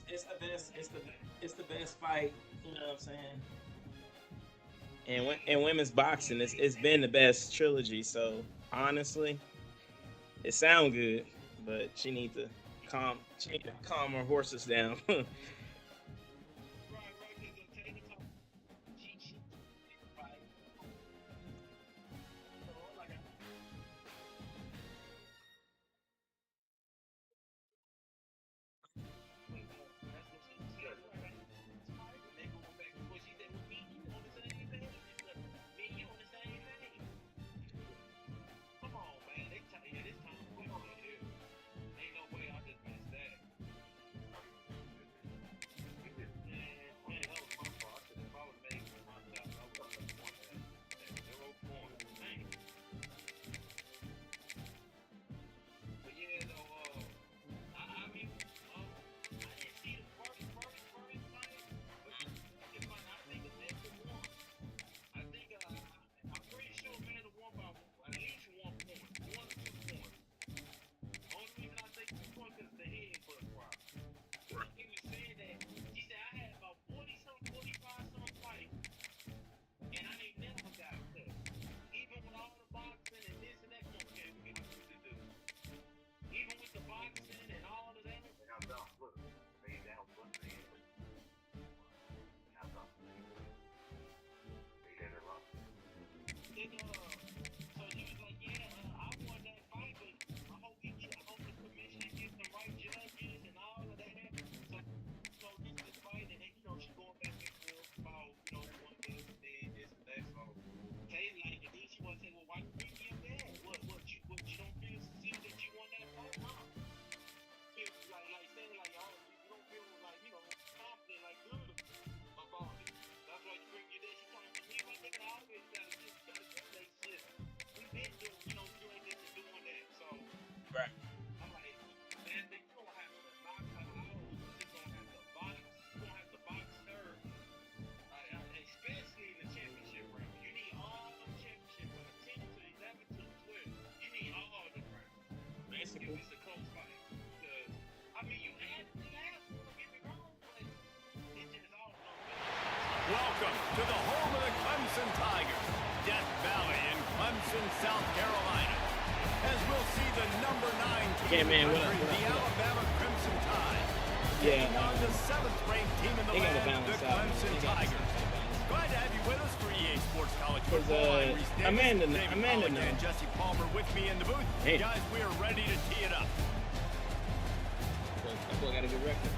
it's the best. It's the best fight. You know what I'm saying? And in women's boxing, it's been the best trilogy. So honestly, it sound good, but she need to calm her horses down. Right, right, because Taylor talk, she fight. So like I that's what she said. Like, and they going back and forth. She said, "Well, me, you on the same page? Me, you on the same page? Come on, man. They tell you this time we on here. Ain't no way I just missed that. Man, that was my fault. I should have probably made my shot. I would have won that 0 point. Man. But yeah, though, I mean, I didn't see the first fight, but I think the next one. I think I'm pretty sure Amanda won by at least 1 point, 1 or 2 points. Only reason I say 2 points because the head was wild. He was saying that he said I had about 40 some, 45 some fights, and I ain't never got cut. Even with all the boxing and this and that, come on, okay, we got to do. Even with the boxing and all of that. They got down foot. They down foot. They got down foot. They had it wrong. Then, so he was like, yeah, I won that fight, but I hope the commission gets the right judges and all of that. So this fight, and then, she going back and forth about, one thing and then this and that. So, Tay like, and then she want to say, well, why you bring me up there? What you don't feel that you won that fight? Nah. Feel like saying like, oh, you don't feel like, confident, like good about it. That's why you bring you there. She talking to me, like, nigga, I always got a good relationship. We've been doing this and doing that. So, Right. I'm like, man, you don't have to knock her out. You just don't have to box. You don't have to box her. Especially in the championship round. You need all the championship rounds. 10 to 11 to 12. You need all the rounds. If Basically. it's a close fight. Because, I mean, you asked for it, don't get me wrong, but it's just all Welcome to the home of the Clemson Tigers, Death Valley in Clemson, South Carolina. As we'll see the number 9 team Yeah, man, in the what up, country, what up, the what up? Alabama Crimson Tide, Yeah, taking on the 7th-ranked team in the they gotta land, the balance out. Clemson They gotta Tigers. Glad to have you with us for EA Sports College Cause Football. I'm Reese Davis, Amanda David Pollack, knows. and Jesse Palmer with me in the booth. Hey. Guys, we are ready to tee it up. That boy got a good record.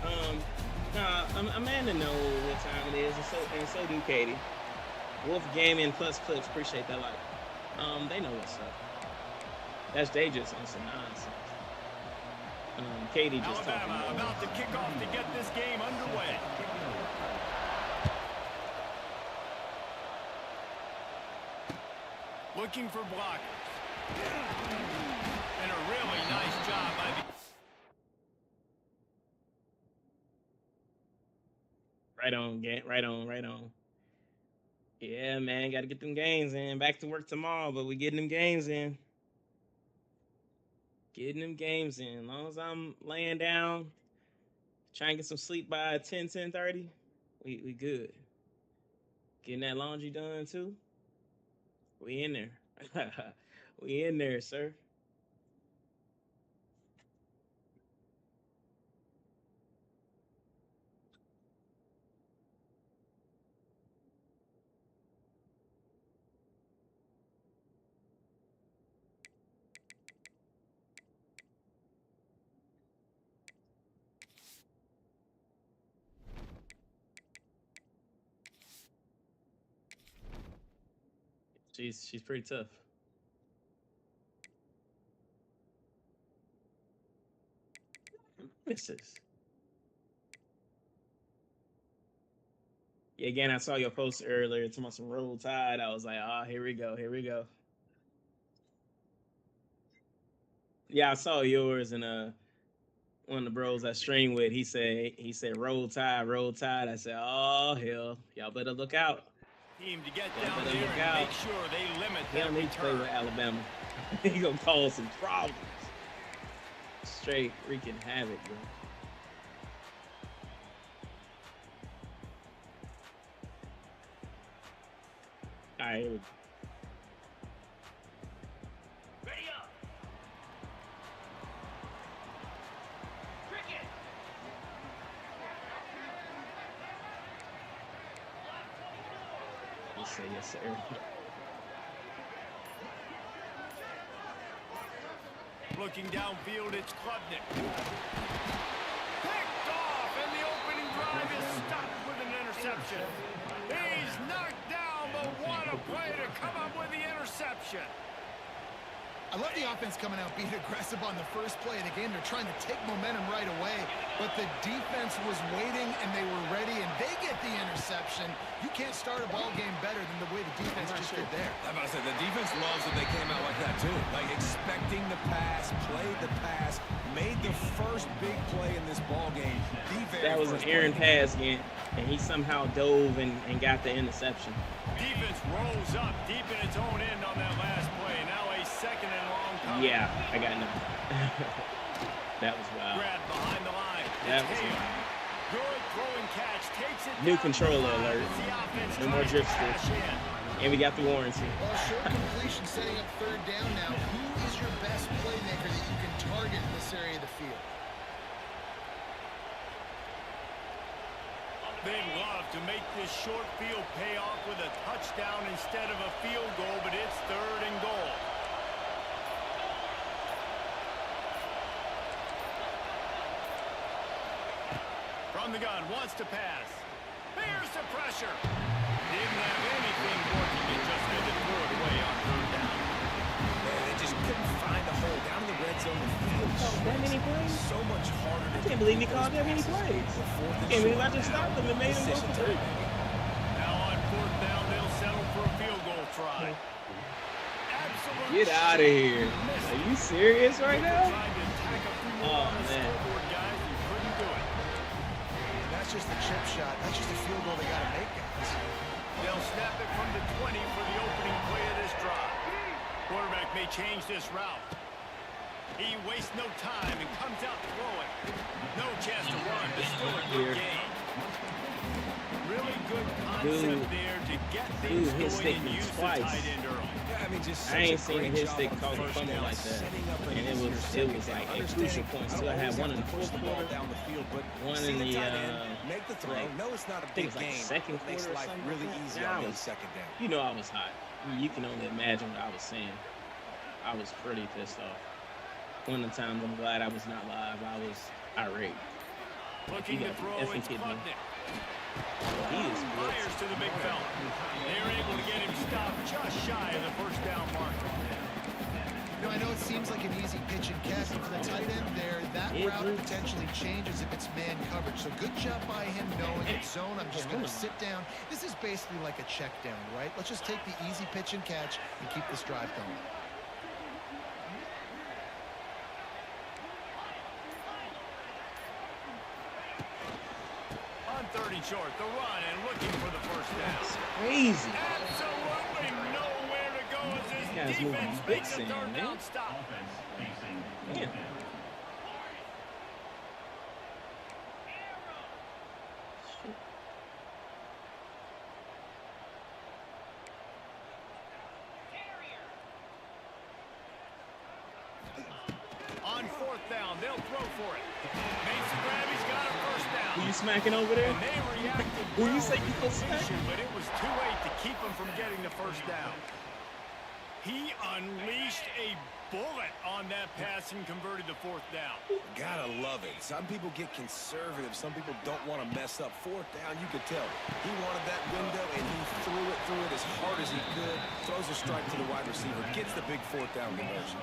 Amanda knows what time it is, and so do Katie. Wolf Gaming plus Clips, appreciate that like. They know what's up. They just on some nonsense. Katie just talking Alabama more. about to kick off to get this game underway. Looking for blockers. And a really nice job by the... Right on, right on. Yeah, man, got to get them games in. Back to work tomorrow, but we getting them games in. Getting them games in. As long as I'm laying down, trying to get some sleep by 10:30, we good. Getting that laundry done too. We in there. We in there, sir. She's pretty tough. Misses. Yeah, again, I saw your post earlier talking about some roll tide. I was like, here we go, here we go. Yeah, I saw yours and one of the bros I stream with. He said roll tide, roll tide. I said, oh hell, y'all better look out. team to get Y'all down better there look and out. make sure they limit He that don't need to play return. with Alabama. He gonna cause some problems. Straight freaking havoc, bro. All right, here we go. Ready up. Cricket. Just say yes, sir. Looking downfield, it's Klubnik. Picked off, and the opening drive is stopped with an interception. He's knocked down, but what a play to come up with the interception. I love the offense coming out being aggressive on the first play of the game. They're trying to take momentum right away, but the defense was waiting, and they were ready, and they get the interception. You can't start a ball game better than the way the defense just did there. I'm about to say, the defense loves that they came out like that, too. Like, expecting the pass, played the pass, made the first big play in this ball game. That was an errant pass again, and he somehow dove and got the interception. Defense rolls up deep in its own end on that last play. Now a second and long coming. Yeah, I got nothing. That was wild. Grab behind the line. That It's was Hayes. wild. Good throwing catch. Takes it New down controller the line alert. as the offense No more tries to drift cash stick. in. And we got the warranty. Well, short completion setting up third down now. Who is your best playmaker that you can target in this area of the field? They'd love to make this short field pay off with a touchdown instead of a field goal, but it's third and goal. From the gun, wants to pass. Here's the pressure. Didn't have anything working. It just had to throw it away on third down. Man, they just couldn't find a hole down in the red zone. The field That many plays? so much harder to I can't believe he called that many plays. I can't believe I just stopped him and made him go for three. Now on fourth down, they'll settle for a field goal try. Absolute Get out of here. Are you serious right now? Tried to tack a few more Oh, on the man. scoreboard, guys, and couldn't do it. That's just a chip shot. That's just a field goal they got to make, guys. They'll snap it from the 20 for the opening play of this drive. Quarterback may change this route. He wastes no time and comes out throwing. No chance to run, but still a good game. Really good concept there to get things Dude, his going stick and me use the twice. tight end early. Yeah, I mean, just I ain't such a seen great his job stick on cause a first fumble down, like that. setting up an And it easier was second like down, at crucial understanding points. how Still, I had always one in the have to push fourth the ball quarter, down the field, but one see in the the, tight end, make the throw. like, No, it's not a I think big it was like game. second It makes quarter or life something really like that. easy Now on I those was- second down. You know I was hot. You can only imagine what I was saying. I was pretty pissed off. One of the times I'm glad I was not live. I was irate. Looking to throw, effing it's kidding me. Klubnik. He is Fires to the big fella. They're able to get him stopped just shy of the first down marker. You know, I know it seems like an easy pitch and catch, but for the tight end there, that It route looks- potentially changes if it's man coverage. So good job by him knowing it's zone. I'm just going to sit down. This is basically like a check down, right? Let's just take the easy pitch and catch and keep this drive going. On third and short, the run and looking for the first down. crazy. Absolutely nowhere to go as this Guys moving defense big makes a sand, third man. down stop. Yeah. On fourth down, they'll throw for it. Makes the grab, he's got a first down. Who you smacking over there? And they reacted Who well you say with you the gonna smack? completion, but it was too late to keep him from getting the first down. He unleashed a bullet on that pass and converted to fourth down. Gotta love it. Some people get conservative. Some people don't want to mess up. Fourth down, you could tell. He wanted that window, and he threw it as hard as he could. Throws a strike to the wide receiver. Gets the big fourth down conversion.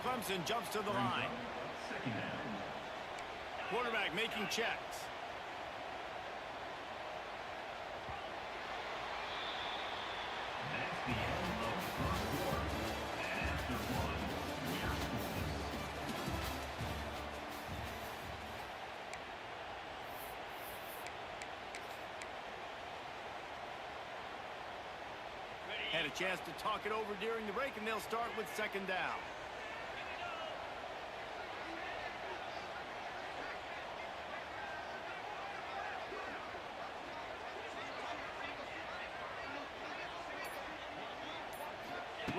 Clemson jumps to the line. Quarterback making checks. Had a chance to talk it over during the break, and they'll start with second down.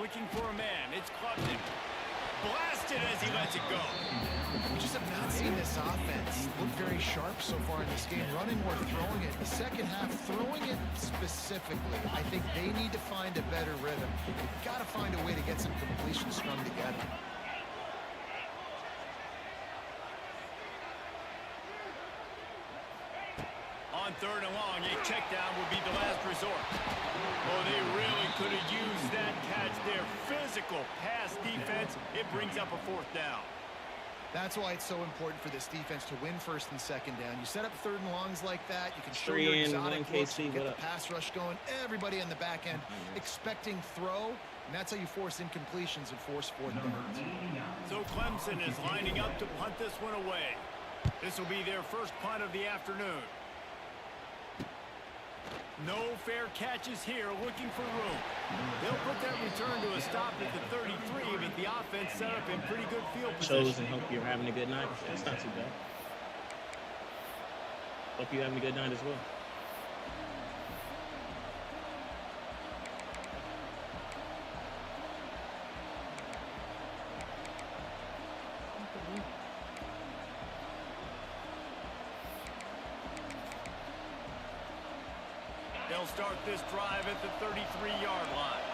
looking for a man. It's Clubton. Blasted as he lets it go. We just have not seen this offense look very sharp so far in this game, running or throwing it. The second half, throwing it specifically, I think they need to find a better rhythm. They've got to find a way to get some completions strung together. On third and long, a check down would be the last resort. Oh, they really could have used that catch there. Physical pass defense. It brings up a fourth down. That's why it's so important for this defense to win first and second down. You set up third and longs like that, you can show your exotic looks, you get the pass rush going, everybody on the back end expecting throw, and that's how you force incompletions and force fourth downs. So Clemson is lining up to punt this one away. This will be their first punt of the afternoon. No fair catches here, looking for room. They'll put that return to a stop at the 33, but the offense set up in pretty good field position. Shows and hope you're having a good night. That's not too bad. Hope you're having a good night as well. They'll start this drive at the 33-yard line.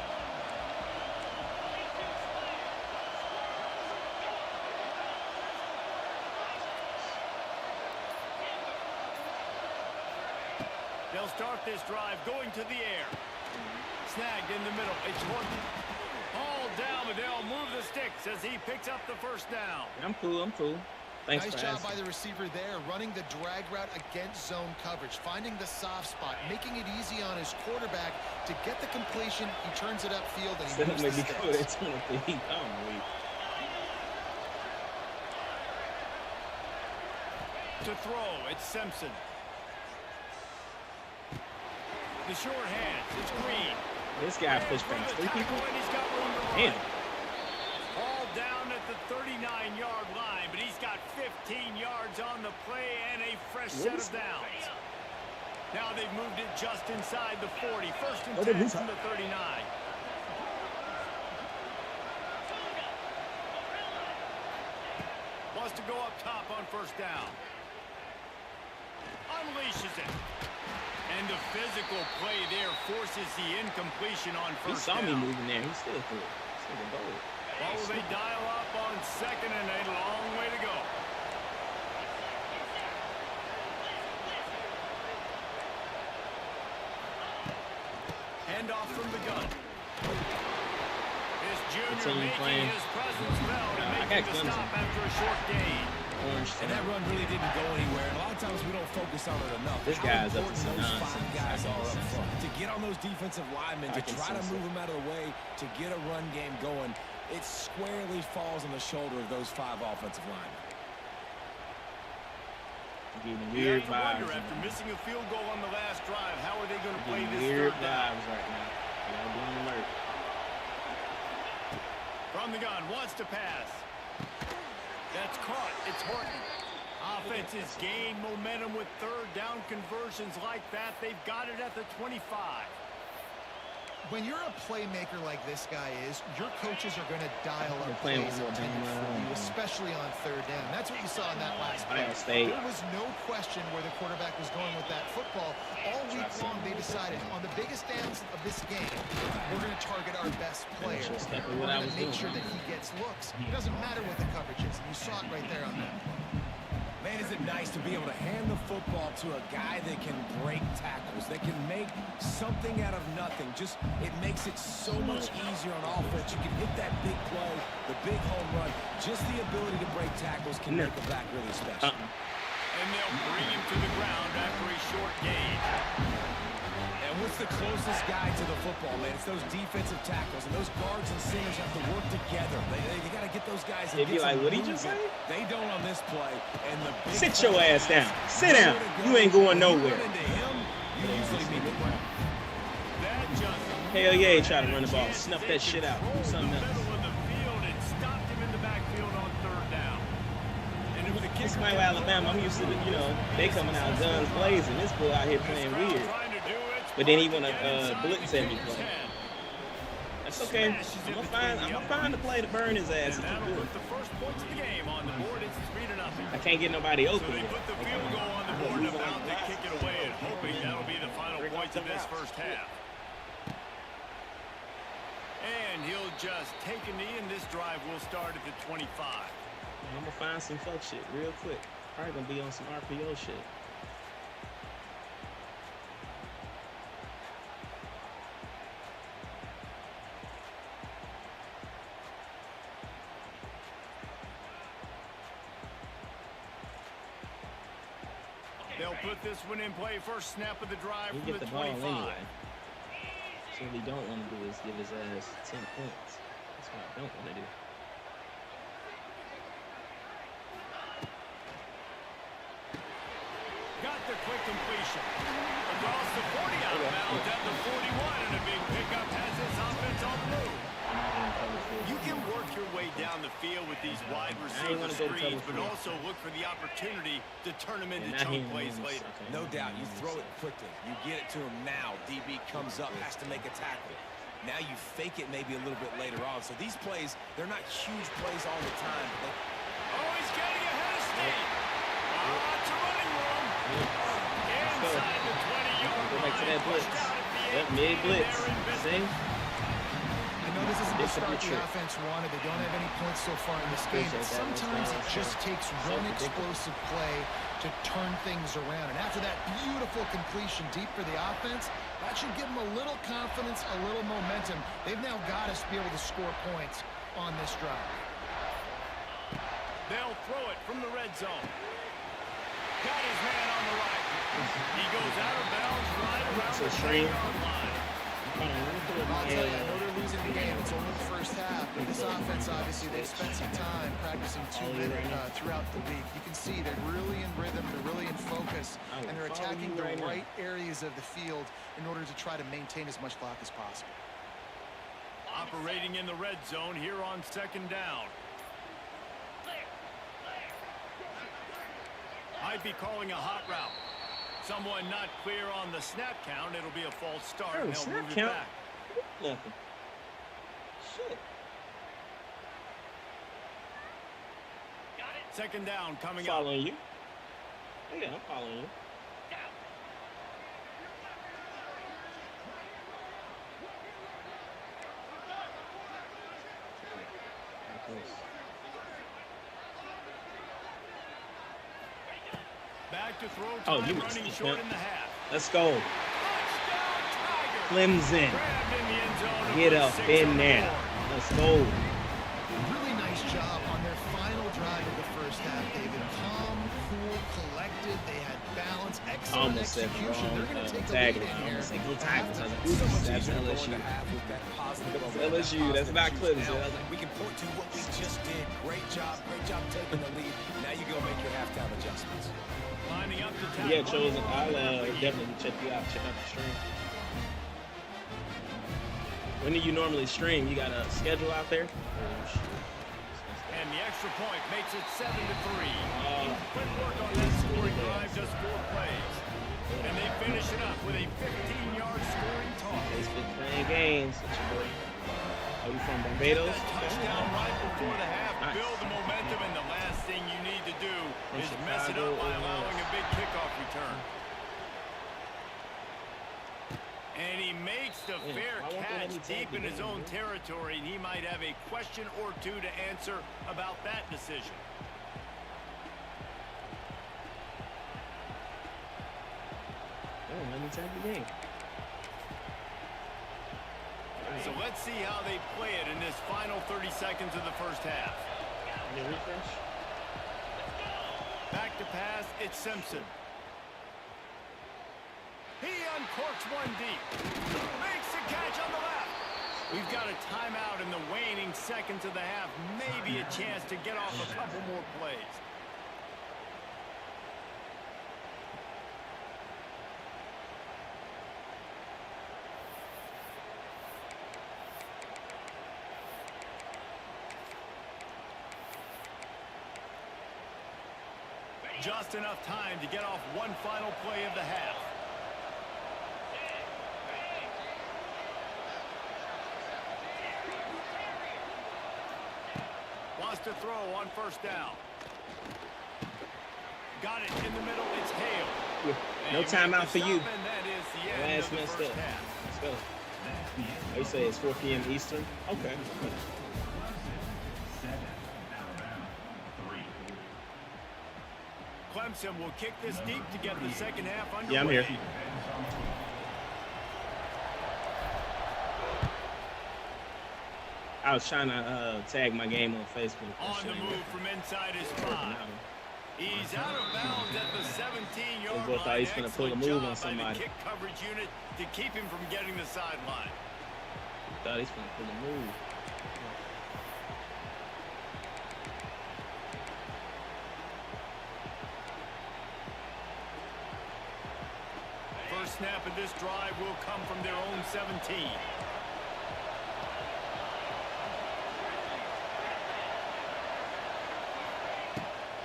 They'll start this drive going to the air. Snagged in the middle. It's Horton. All down, but they'll move the sticks as he picks up the first down. I'm cool. I'm cool. Thanks nice for job asking. by the receiver there, running the drag route against zone coverage, finding the soft spot, making it easy on his quarterback to get the completion. He turns it upfield and he moves the sticks. To throw, it's Simpson. The short hands, it's Green. This guy pushed past 3 people. He's got room to run. Damn. All down at the 39-yard line, but he's got 15 yards on the play and a fresh set of downs. Now they've moved it just inside the 40. First and 10 from the 39. Wants to go up top on first down. Unleashes it. And the physical play there forces the incompletion on first down. He saw me moving there. He still threw it. Still a goal. Well, will they dial up on second and a long way to go? Handoff from the gun. This junior making his presence felt and making the stop after a short gain. And that run really didn't go anywhere. And a lot of times we don't focus on it enough. This guy's up to some those nonsense. 5 guys are up front. To get on those defensive linemen, to try to move them out of the way, to get a run game going, it squarely falls on the shoulder of those 5 offensive linemen. Getting weird vibes. After missing a field goal on the last drive, how are they going to play this weird third down? vibes right now. Y'all be on alert. From the gun, wants to pass. That's caught. It's Horton. Offenses gain momentum with third down conversions like that. They've got it at the 25. When you're a playmaker like this guy is, your coaches are going to dial up playing plays with intended for you, especially on third down. That's what you saw in that last play. There was no question where the quarterback was going with that football. All week long, they decided on the biggest downs of this game, we're going to target our best player. We're going to make sure that he gets looks. It doesn't matter what the coverage is. You saw it right there on that. Man, is it nice to be able to hand the football to a guy that can break tackles, that can make something out of nothing. Just, it makes it so much easier on offense. You can hit that big play, the big home run. Just the ability to break tackles can make a back really special. And they'll bring him to the ground after a short gain. And what's the closest guy to the football, man? It's those defensive tackles, and those guards and centers have to work together. They got to get those guys. They'd be like, what did you say? They don't on this play. And the sit your ass down. Sit down. You ain't going nowhere. Hell yeah, he tried to run the ball. Snuff that shit out. Do something else. Somebody with Alabama, I'm used to, they coming out guns blazing. This boy out here playing weird. But then he want to blitz every play. That's It's okay. Smashes I'm it gonna between find a play to burn his ass. And It's that'll good. put the first points of the game on the board. It's 3-0. I can't get nobody So open. they yet. put the field goal on the board and about to kick it away and hoping that'll be the final points of this first half. And he'll just take a knee, and this drive will start at the 25. I'm gonna find some fuck shit real quick. Probably gonna be on some RPO shit. They'll put this one in play. First snap of the drive You from get the the ball 25. anyway. So what we don't want to do is give his ass 10 points. That's what I don't want to do. Got the quick completion. Across the 40 out of bounds at the 41, and a big pickup has his offense on the move. You can work your way down the field with these wide receiver screens, but also look for the opportunity to turn them into chunk plays later. No doubt, you throw it quickly. You get it to him now. DB comes up, has to make a tackle. Now you fake it maybe a little bit later on. So these plays, they're not huge plays all the time. But Oh, he's getting ahead of steam. Lots of running room. Inside the 20-yard Go back to that line. blitz. Pushed out at the Yep, 18, mid and blitz. they're in business. See? I know this isn't the This could be start the true. offense wanted. They don't have any points so far in this game. But Appreciate that. sometimes it That's just takes one ridiculous. explosive play to turn things around. And after that beautiful completion deep for the offense, that should give them a little confidence, a little momentum. They've now got us to be able to score points on this drive. They'll throw it from the red zone. Got his man on the right. He goes out of bounds right around It's a the stream. 10-yard line. Hold on, let me put I'll tell you, I my, know they're losing the game. It's only the first half, but this offense, obviously, they've spent some time practicing 2 minutes throughout the week. You can see they're really in rhythm, they're really in focus, and they're attacking the right areas of the field in order to try to maintain as much clock as possible. Operating in the red zone here on second down. Might be calling a hot route. Someone not clear on the snap count. It'll be a false start. Oh, And they'll snap move it count? back. nothing. Shit. Second down coming up. Following you. Yeah, I'm following you. Back to throw Oh, time, you missed running it, short man. in the half. Let's go. Touchdown, Tigers. Clemson. Grabbed in the end zone to Get put up 6 in on the there. board. Let's go. Really nice job on their final drive of the first half, David. Calm, cool, collected. They had balance, excellent Almost said execution. They're going to take the lead tagger. in here. Almost said go at Tigers. I was halftime. like, oops, that's easier to go LSU. into half with that positive That's momentum, LSU. that That's not positive Clemson. juice. I was like, We can point to what we just did. Great job taking the lead. Now you go make your halftime adjustments. Lining up to yeah, tackle. Chosen. I'll definitely check you out. Check out the stream. When do you normally stream? You got a schedule out there? And the extra point makes it 7-3. Oh. Quick work on that scoring drive, just 4 plays. And they finish it up with a 15-yard scoring toss. It's been playing games. It's your boy. Are you from Get Barbados? that touchdown right before the half. Nice. Build the momentum, and the last thing you need to do is mess it up by allowing a big kickoff return. And he makes the fair why won't they let catch me tag deep the in his game, own man? territory, and he might have a question or two to answer about that decision. Oh, let me tag the game. So let's see how they play it in this final 30 seconds of the first half. Any refresh? Back to pass, it's Simpson. He uncorks one deep. Makes the catch on the left. We've got a timeout in the waning seconds of the half. Maybe a chance to get off a couple more plays. Just enough time to get off one final play of the half. to throw on first down. Got it in the middle. It's Hale. No timeout for you. And that is the end Last of the messed first up. half. Let's go. They say it's 4 p.m. Eastern. Okay. Clemson will kick this deep to get the second half underway. Yeah, I'm here. I was trying to tag my game on Facebook. On the move from inside his 5. He's out of bounds at the 17-yard line. Thought he's going to pull a move on somebody. Kick coverage unit to keep him from getting the sideline. Thought he's going to pull a move. First snap of this drive will come from their own 17.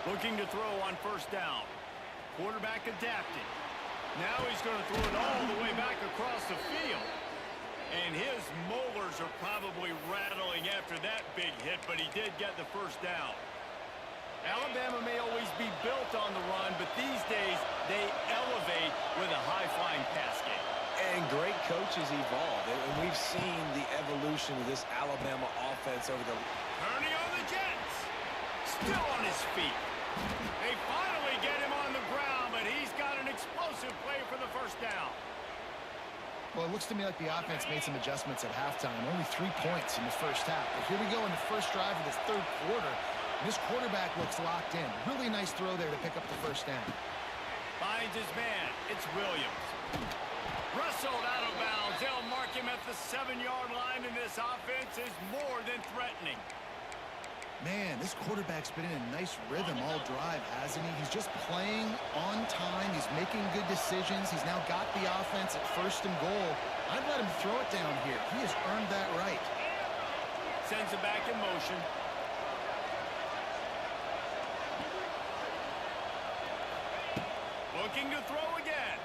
Looking to throw on first down. Quarterback adapted. Now he's going to throw it all the way back across the field. And his molars are probably rattling after that big hit, but he did get the first down. Alabama may always be built on the run, but these days they elevate with a high-flying pass game. And great coaches evolve. And we've seen the evolution of this Alabama offense over the... Turning on the Jets. Still on his feet. They finally get him on the ground, but he's got an explosive play for the first down. Well, it looks to me like the offense made some adjustments at halftime. Only 3 points in the first half. But here we go in the first drive of this third quarter. This quarterback looks locked in. Really nice throw there to pick up the first down. Finds his man. It's Williams. Wrestled out of bounds. They'll mark him at the 7-yard line, and this offense is more than threatening. Man, this quarterback's been in a nice rhythm all drive, hasn't he? He's just playing on time. He's making good decisions. He's now got the offense at first and goal. I'd let him throw it down here. He has earned that right. Sends it back in motion. Looking to throw again.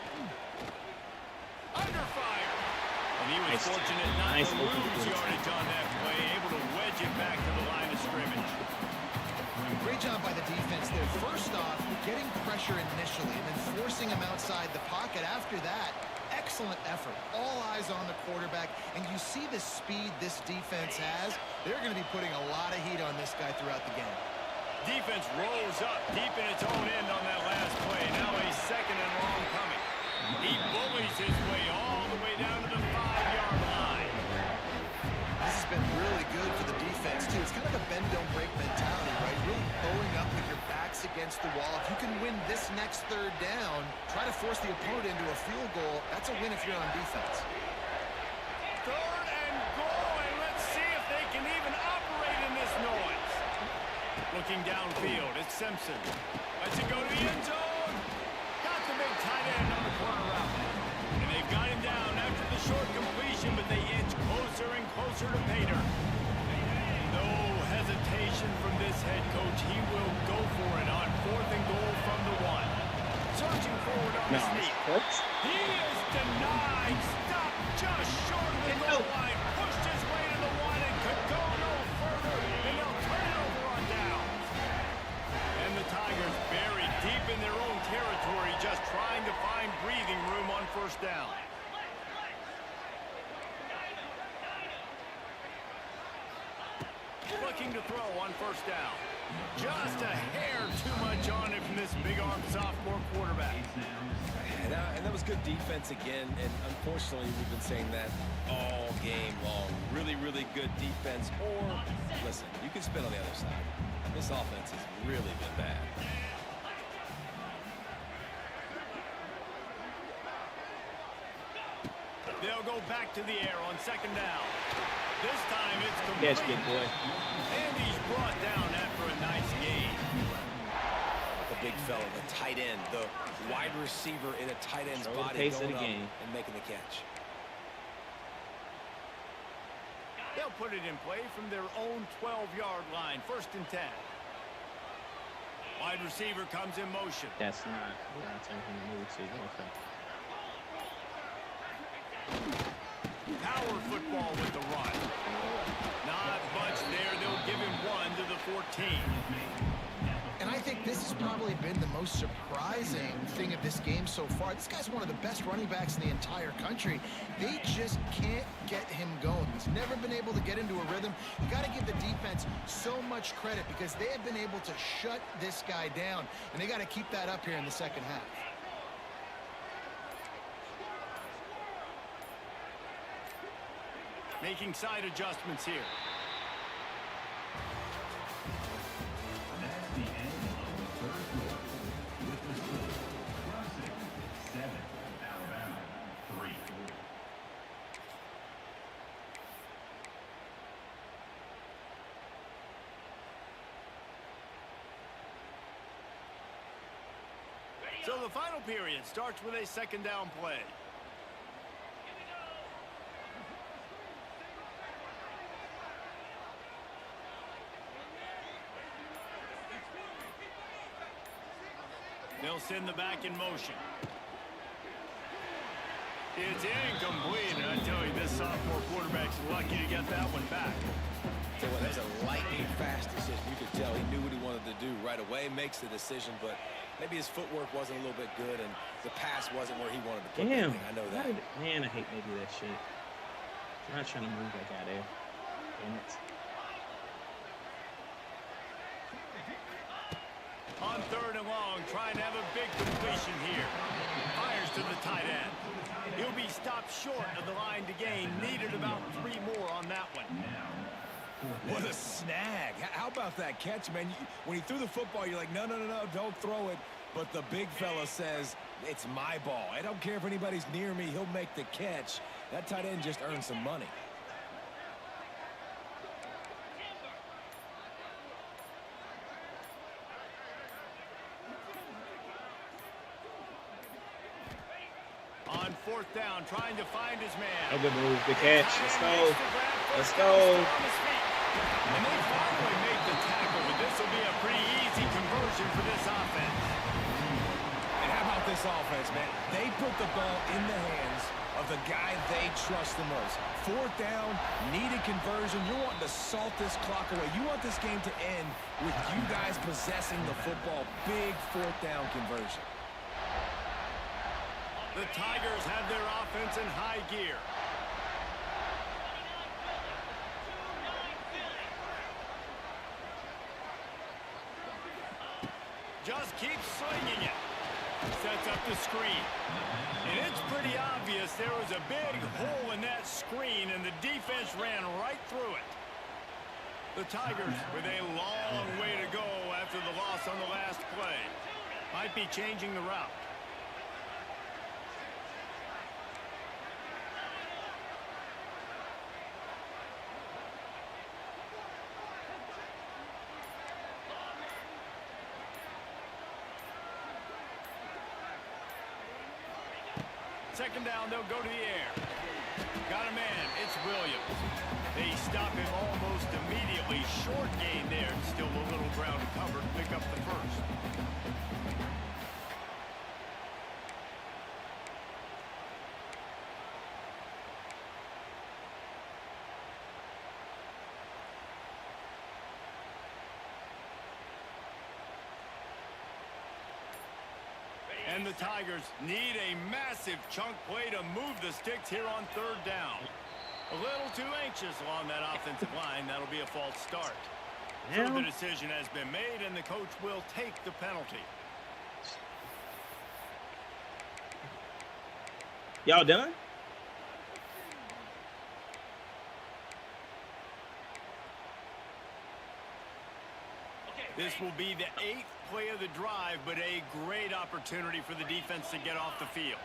Under fire. And he was fortunate not to lose yardage on that play, able to wedge it back to the line of scrimmage. Great job by the defense there. First off, getting pressure initially and then forcing him outside the pocket. After that, excellent effort. All eyes on the quarterback. And you see the speed this defense has. They're going to be putting a lot of heat on this guy throughout the game. Defense rolls up deep in its own end on that last play. Now a second and long coming. He bullies his way all the way down to the 5-yard line. This has been really good for the defense, too. It's kind of a bend-don't-break mentality, right? Really bowing up with your backs against the wall. If you can win this next third down, try to force the opponent into a field goal. That's a win if you're on defense. Third and goal, and let's see if they can even operate in this noise. Looking downfield, it's Simpson. Lets it go to the end zone. Got the big tight end on the corner route. And they've got him down after the short completion, but they inch closer and closer to Pater. No hesitation from this head coach. He will go for it on 4th and goal from the 1. Searching forward on the sneak. He is denied. Stopped just short of the goal line. Pushed his way to the 1 and could go no further. And they'll turn it over on downs. And the Tigers buried deep in their own territory, just trying to find breathing room on first down. Looking to throw on first down. Just a hair too much on it from this big-armed sophomore quarterback. And that was good defense again, and unfortunately we've been saying that all game long. Really, really good defense. Or, listen, you can spin on the other side. This offense has really been bad. They'll go back to the air on second down. This time it's complete. Catch, big boy. And he's brought down after a nice gain. The big fella, the tight end, the wide receiver in a tight end's Control the body pace of going the up game. and making the catch. They'll put it in play from their own 12-yard line. 1st and 10. Wide receiver comes in motion. That's not what I'm taking the move to. Okay. Power football with the run. Not much there. They'll give him 1 to the 14. And I think this has probably been the most surprising thing of this game so far. This guy's one of the best running backs in the entire country. They just can't get him going. He's never been able to get into a rhythm. You got to give the defense so much credit because they have been able to shut this guy down, and they got to keep that up here in the second half. Making side adjustments here. That's the end of the third quarter. With the score, Clemson 7, Alabama 3. So the final period starts with a second down play. They'll send the back in motion. It's incomplete, and I tell you, this sophomore quarterback's lucky to get that one back. So that's a lightning fast decision. You could tell he knew what he wanted to do right away, makes the decision, but maybe his footwork wasn't a little bit good, and the pass wasn't where he wanted to put Damn. the thing. I know that. Man, I hate they do that shit. I'm not trying to move that guy there. Damn it. On third and long, trying to have a big completion here. Fires to the tight end. He'll be stopped short of the line to gain. Needed about 3 more on that one. What a snag. How about that catch, man? When he threw the football, you're like, no, don't throw it. But the big fella says, it's my ball. I don't care if anybody's near me. He'll make the catch. That tight end just earned some money. On fourth down, trying to find his man. Oh, good move. Good catch. Let's go. Let's go. And they finally make the tackle, but this will be a pretty easy conversion for this offense. And how about this offense, man? They put the ball in the hands of the guy they trust the most. Fourth down, needed conversion. You're wanting to salt this clock away. You want this game to end with you guys possessing the football. Big fourth down conversion. The Tigers have their offense in high gear. Just keeps slinging it. Sets up the screen. And it's pretty obvious there was a big hole in that screen, and the defense ran right through it. The Tigers with a long way to go after the loss on the last play. Might be changing the route. Second down, they'll go to the air. Got a man, it's Williams. They stop him almost immediately. Short gain there, and still a little ground to cover to pick up the first. And the Tigers need a massive chunk play to move the sticks here on third down. A little too anxious along that offensive line. That'll be a false start. So the decision has been made, and the coach will take the penalty. Y'all done? This will be the 8th play of the drive, but a great opportunity for the defense to get off the field.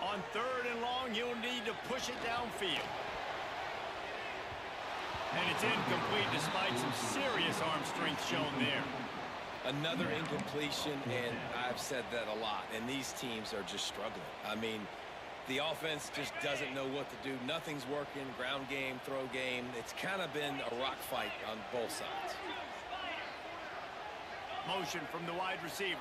On third and long, you'll need to push it downfield. And it's incomplete despite some serious arm strength shown there. Another incompletion, and I've said that a lot, and these teams are just struggling. I mean, the offense just doesn't know what to do. Nothing's working. Ground game, throw game. It's kind of been a rock fight on both sides. Motion from the wide receiver.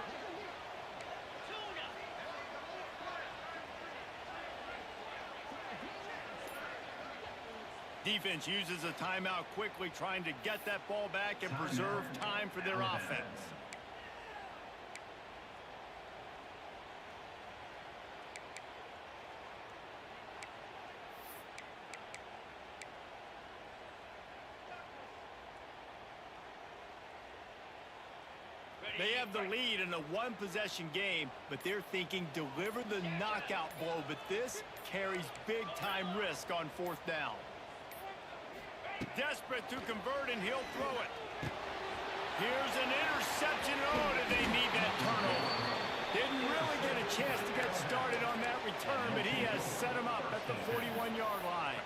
Defense uses a timeout quickly, trying to get that ball back and preserve time for their offense. They have the lead in a one-possession game, but they're thinking deliver the knockout blow. But this carries big-time risk on 4th down. Desperate to convert, and he'll throw it. Here's an interception. Oh, did they need that turnover? Didn't really get a chance to get started on that return, but he has set him up at the 41-yard line.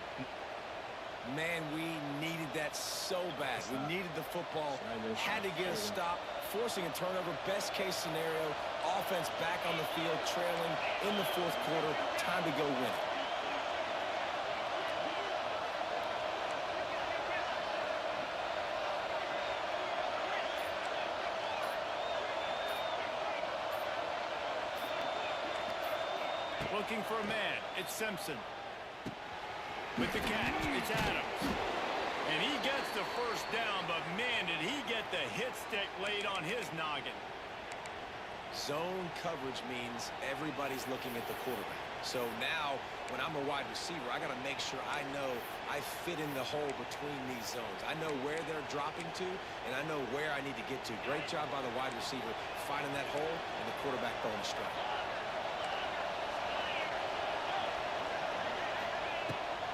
Man, we needed that so bad. We needed the football, had to get a stop, forcing a turnover. Best case scenario, offense back on the field, trailing in the 4th quarter. Time to go win it. Looking for a man, it's Simpson. With the catch, it's Adams. And he gets the first down, but man, did he get the hit stick laid on his noggin. Zone coverage means everybody's looking at the quarterback. So now, when I'm a wide receiver, I got to make sure I know I fit in the hole between these zones. I know where they're dropping to, and I know where I need to get to. Great job by the wide receiver finding that hole, and the quarterback throwing a strike.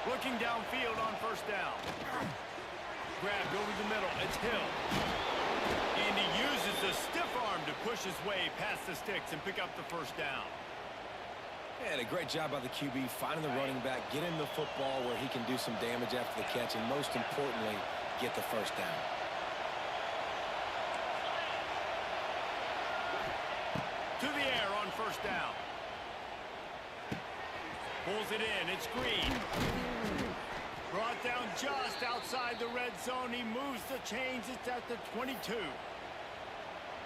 Looking downfield on 1st down. Grabbed over the middle. It's Hill. And he uses the stiff arm to push his way past the sticks and pick up the 1st down. And a great job by the QB finding the running back, get him the football where he can do some damage after the catch, and most importantly, get the 1st down. To the air on 1st down. Pulls it in. It's Green. Brought down just outside the red zone. He moves the chains. It's at the 22.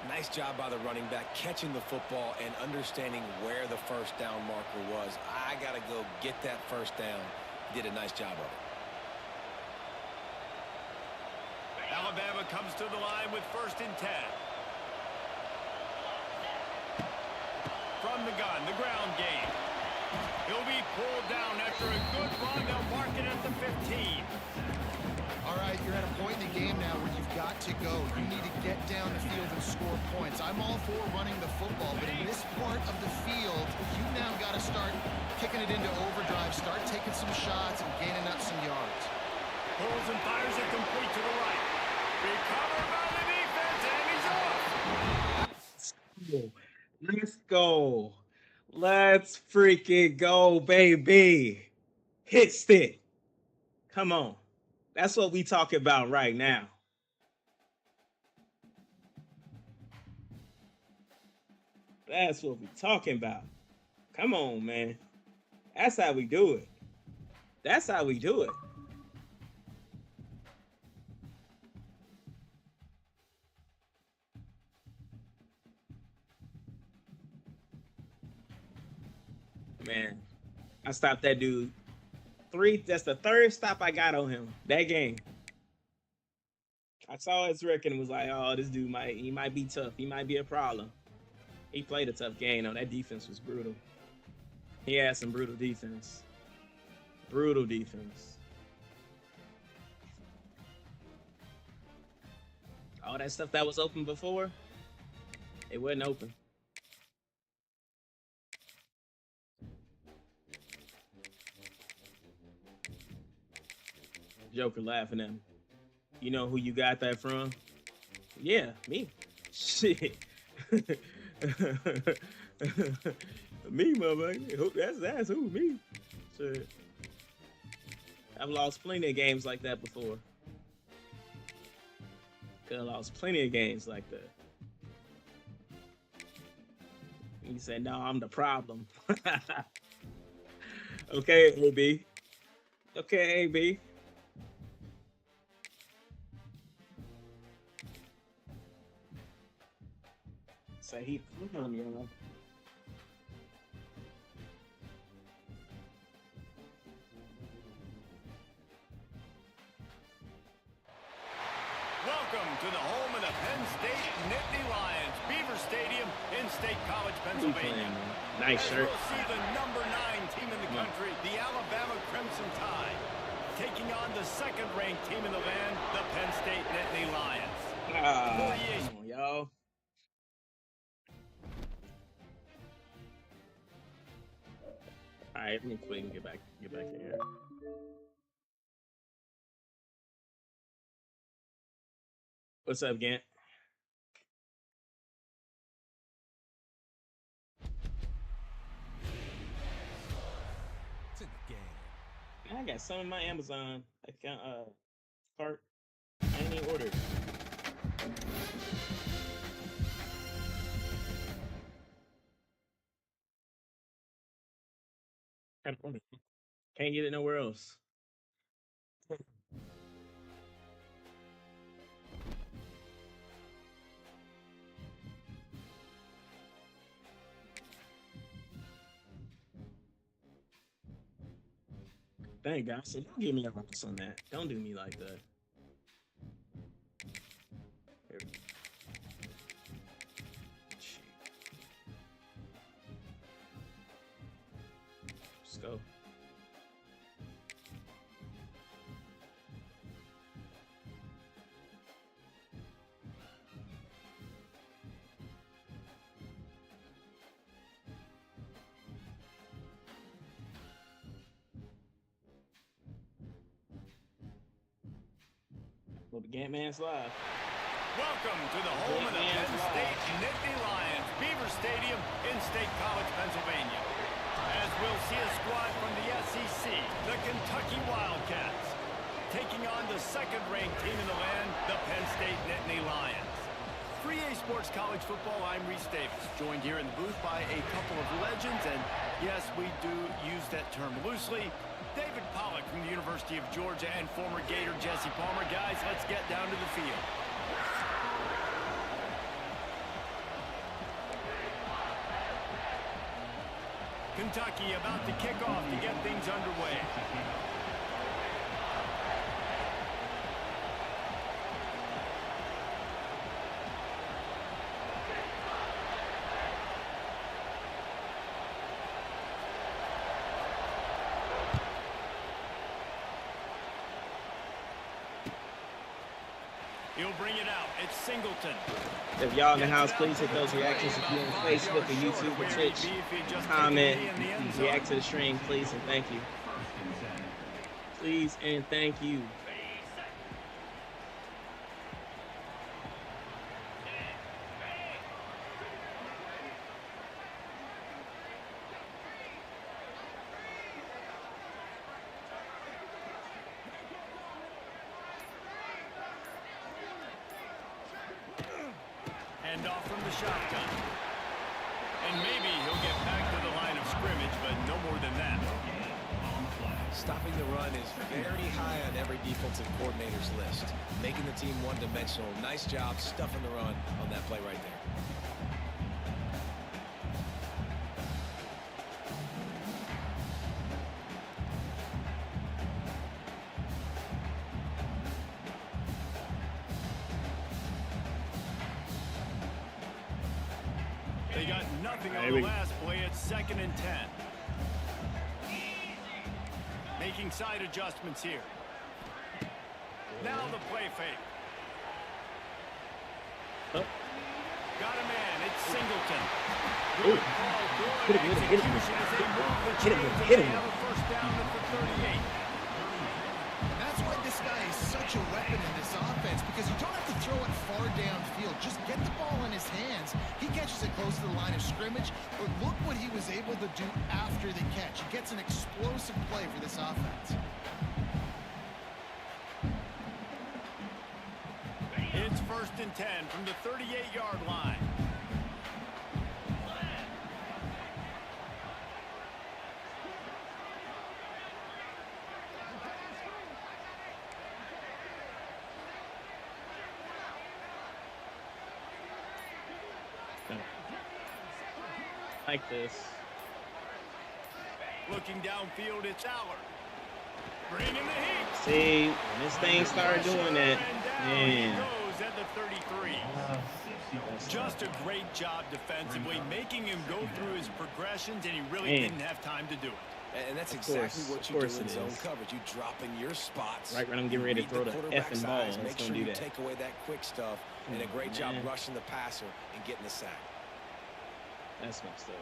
Nice job by the running back, catching the football and understanding where the 1st down marker was. I got to go get that 1st down. He did a nice job of it. Alabama comes to the line with 1st and 10. From the gun, the ground game. He'll be pulled down after a good run. They'll mark it at the 15. All right, you're at a point in the game now where you've got to go. You need to get down the field and score points. I'm all for running the football, but in this part of the field, you now got to start kicking it into overdrive, start taking some shots and gaining up some yards. Pulls and fires it complete to the right. Recovered by the defense, and he's off. Let's go. Let's freaking go, baby. Hit stick. Come on. That's what we talking about right now. That's what we talking about. Come on, man. That's how we do it. That's how we do it. Man, I stopped that dude. That's the 3rd stop I got on him that game. I saw his record and was like, oh, this dude might be tough. He might be a problem. He played a tough game, though. That defense was brutal. He had some brutal defense. Brutal defense. All that stuff that was open before, it wasn't open. Joker laughing at me. You know who you got that from? Yeah, me. Shit. Me, motherfucker. That's who, me. Shit. I've lost plenty of games like that before. Could have lost plenty of games like that. He said, no, I'm the problem. Okay, AB. Okay, AB. Say he flew on you. Nittany Lions, Beaver Stadium in State College, Who Pennsylvania. playing, man? Nice As shirt. we'll see the number 9 team in the country, the Alabama Crimson Tide, taking on the second-ranked team in the land, the Penn State Nittany Lions. Ah, come on, y'all. All right, let me quit and get back in here. What's up, Gant? It's in the game. I got some in my Amazon account cart. I ain't even ordered. Can't get it nowhere else. Thank God. So don't give me a bonus on that. Don't do me like that. Here we go. Shoot. Let's go. Well, the Gant Man's live. Welcome to the home of the Penn State Nittany Lions, Beaver Stadium in State College, Pennsylvania. As we'll see a squad from the SEC, the Kentucky Wildcats, taking on the second-ranked team in the land, the Penn State Nittany Lions. For EA Sports College Football, I'm Reese Davis, joined here in the booth by a couple of legends, and yes, we do use that term loosely. David Pollack from the University of Georgia and former Gator Jesse Palmer. Guys, let's get down to the field. Kentucky about to kick off to get things underway. He'll bring it out. It's Singleton. If y'all in the house, please hit those reactions. If you're on Facebook or YouTube or Twitch, comment, react to the stream, please and thank you. Please and thank you. Hand off from the shotgun. And maybe he'll get back to the line of scrimmage, but no more than that. Stopping the run is very high on every defensive coordinator's list. Making the team one-dimensional. Nice job stuffing the run on that play right there. They got nothing on the last play. It's 2nd and 10. Making side adjustments here. Now the play fake. Oh. Got a man. It's Singleton. Ooh. Good Hit him. execution as they move the Hit him. chains, Hit and him. they have a first down at the 38. That's why this guy is such a weapon in this offense, because you don't have to throw it far downfield. Just get the ball in his hands. He catches it close to the line of scrimmage, but look what he was able to do after the catch. He gets an explosive play for this offense. It's 1st and 10 from the 38-yard line. Like this. Looking downfield, it's Aller. Bringing the heat. See, when this thing started doing that, And down man. he goes at the 33. Just a great job defensively, making him go through his progressions, and he really didn't have time to do it. And that's exactly what you do in zone coverage. You drop in your spots. Right when I'm getting ready to throw the effing ball, make it's sure gonna do you that. take away that quick stuff, and a great job rushing the passer and getting the sack. That's messed up.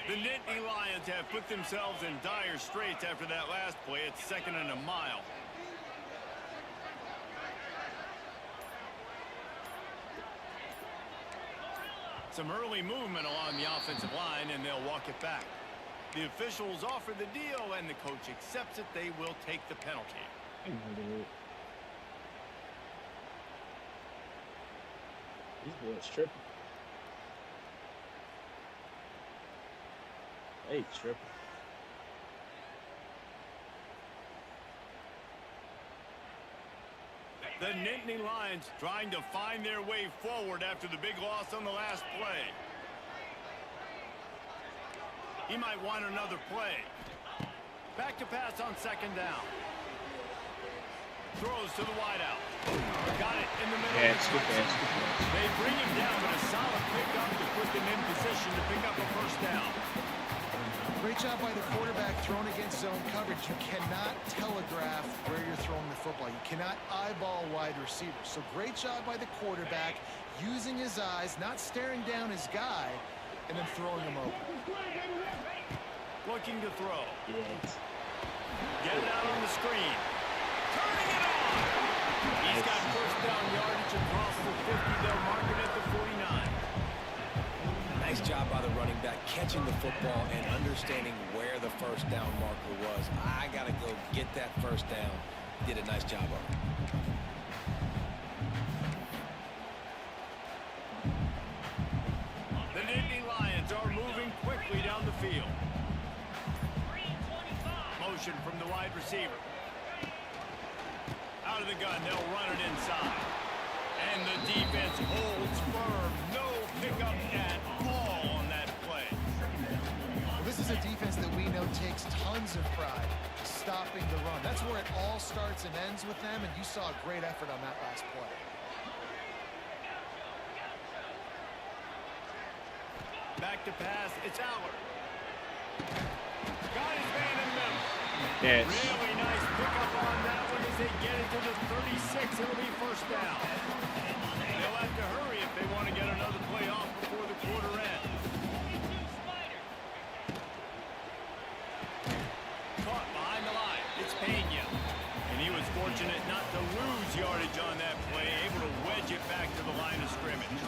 The Nittany Lions have put themselves in dire straits after that last play. It's 2nd and a mile. Some early movement along the offensive line, and they'll walk it back. The officials offer the deal, and the coach accepts it. They will take the penalty. These boys tripping. They tripping. The Nittany Lions trying to find their way forward after the big loss on the last play. He might want another play. Back to pass on 2nd down. Throws to the wideout. Got it in the middle. Yeah, it's good pass. They bring him down, but a solid pickup to put them in position to pick up a 1st down. Great job by the quarterback thrown against zone coverage. You cannot telegraph where you're throwing the football. You cannot eyeball wide receivers. So great job by the quarterback using his eyes, not staring down his guy, and then throwing him open. Looking to throw. Yes. Get it out on the screen. Turning it on. He's got 1st down yardage across the 50. They'll mark it at the 49. Nice job by the running back, catching the football and understanding where the 1st down marker was. I got to go get that 1st down. Did a nice job of it. The Nittany Lions are moving quickly down the field. Motion from the wide receiver. Out of the gun, they'll run it inside. And the defense holds firm. No pickup at all on that play. Well, this is a defense that we know takes tons of pride stopping the run. That's where it all starts and ends with them, and you saw a great effort on that last play. Back to pass, it's Allard. Got his man in the middle. Yes. Really nice pickup on that one as they get it to the 36. It'll be 1st down. They'll have to hurry if they want to get another play off before the quarter ends. Caught behind the line. It's Pena. And he was fortunate not to lose yardage on that play, able to wedge it back to the line of scrimmage.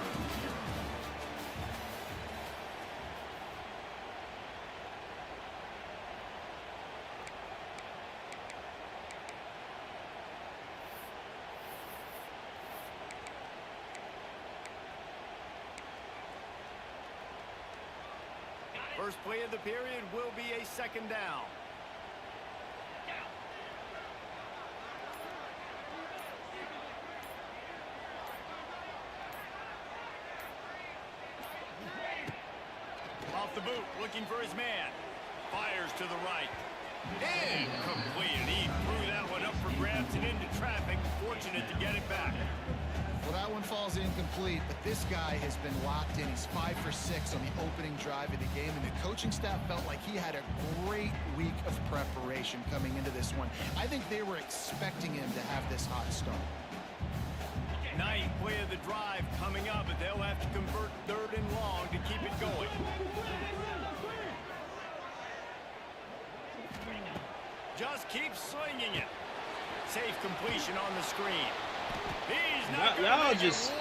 First play of the period will be a 2nd down. Off the boot, looking for his man. Fires to the right. Incomplete. He threw that one up for grabs and into traffic. Fortunate to get it back. Well, that one falls incomplete, but this guy has been locked in. He's 5 for 6 on the opening drive of the game, and the coaching staff felt like he had a great week of preparation coming into this one. I think they were expecting him to have this hot start. Ninth play of the drive coming up, but they'll have to convert 3rd and long to keep it going. Just keep slinging it. Safe completion on the screen. Y'all just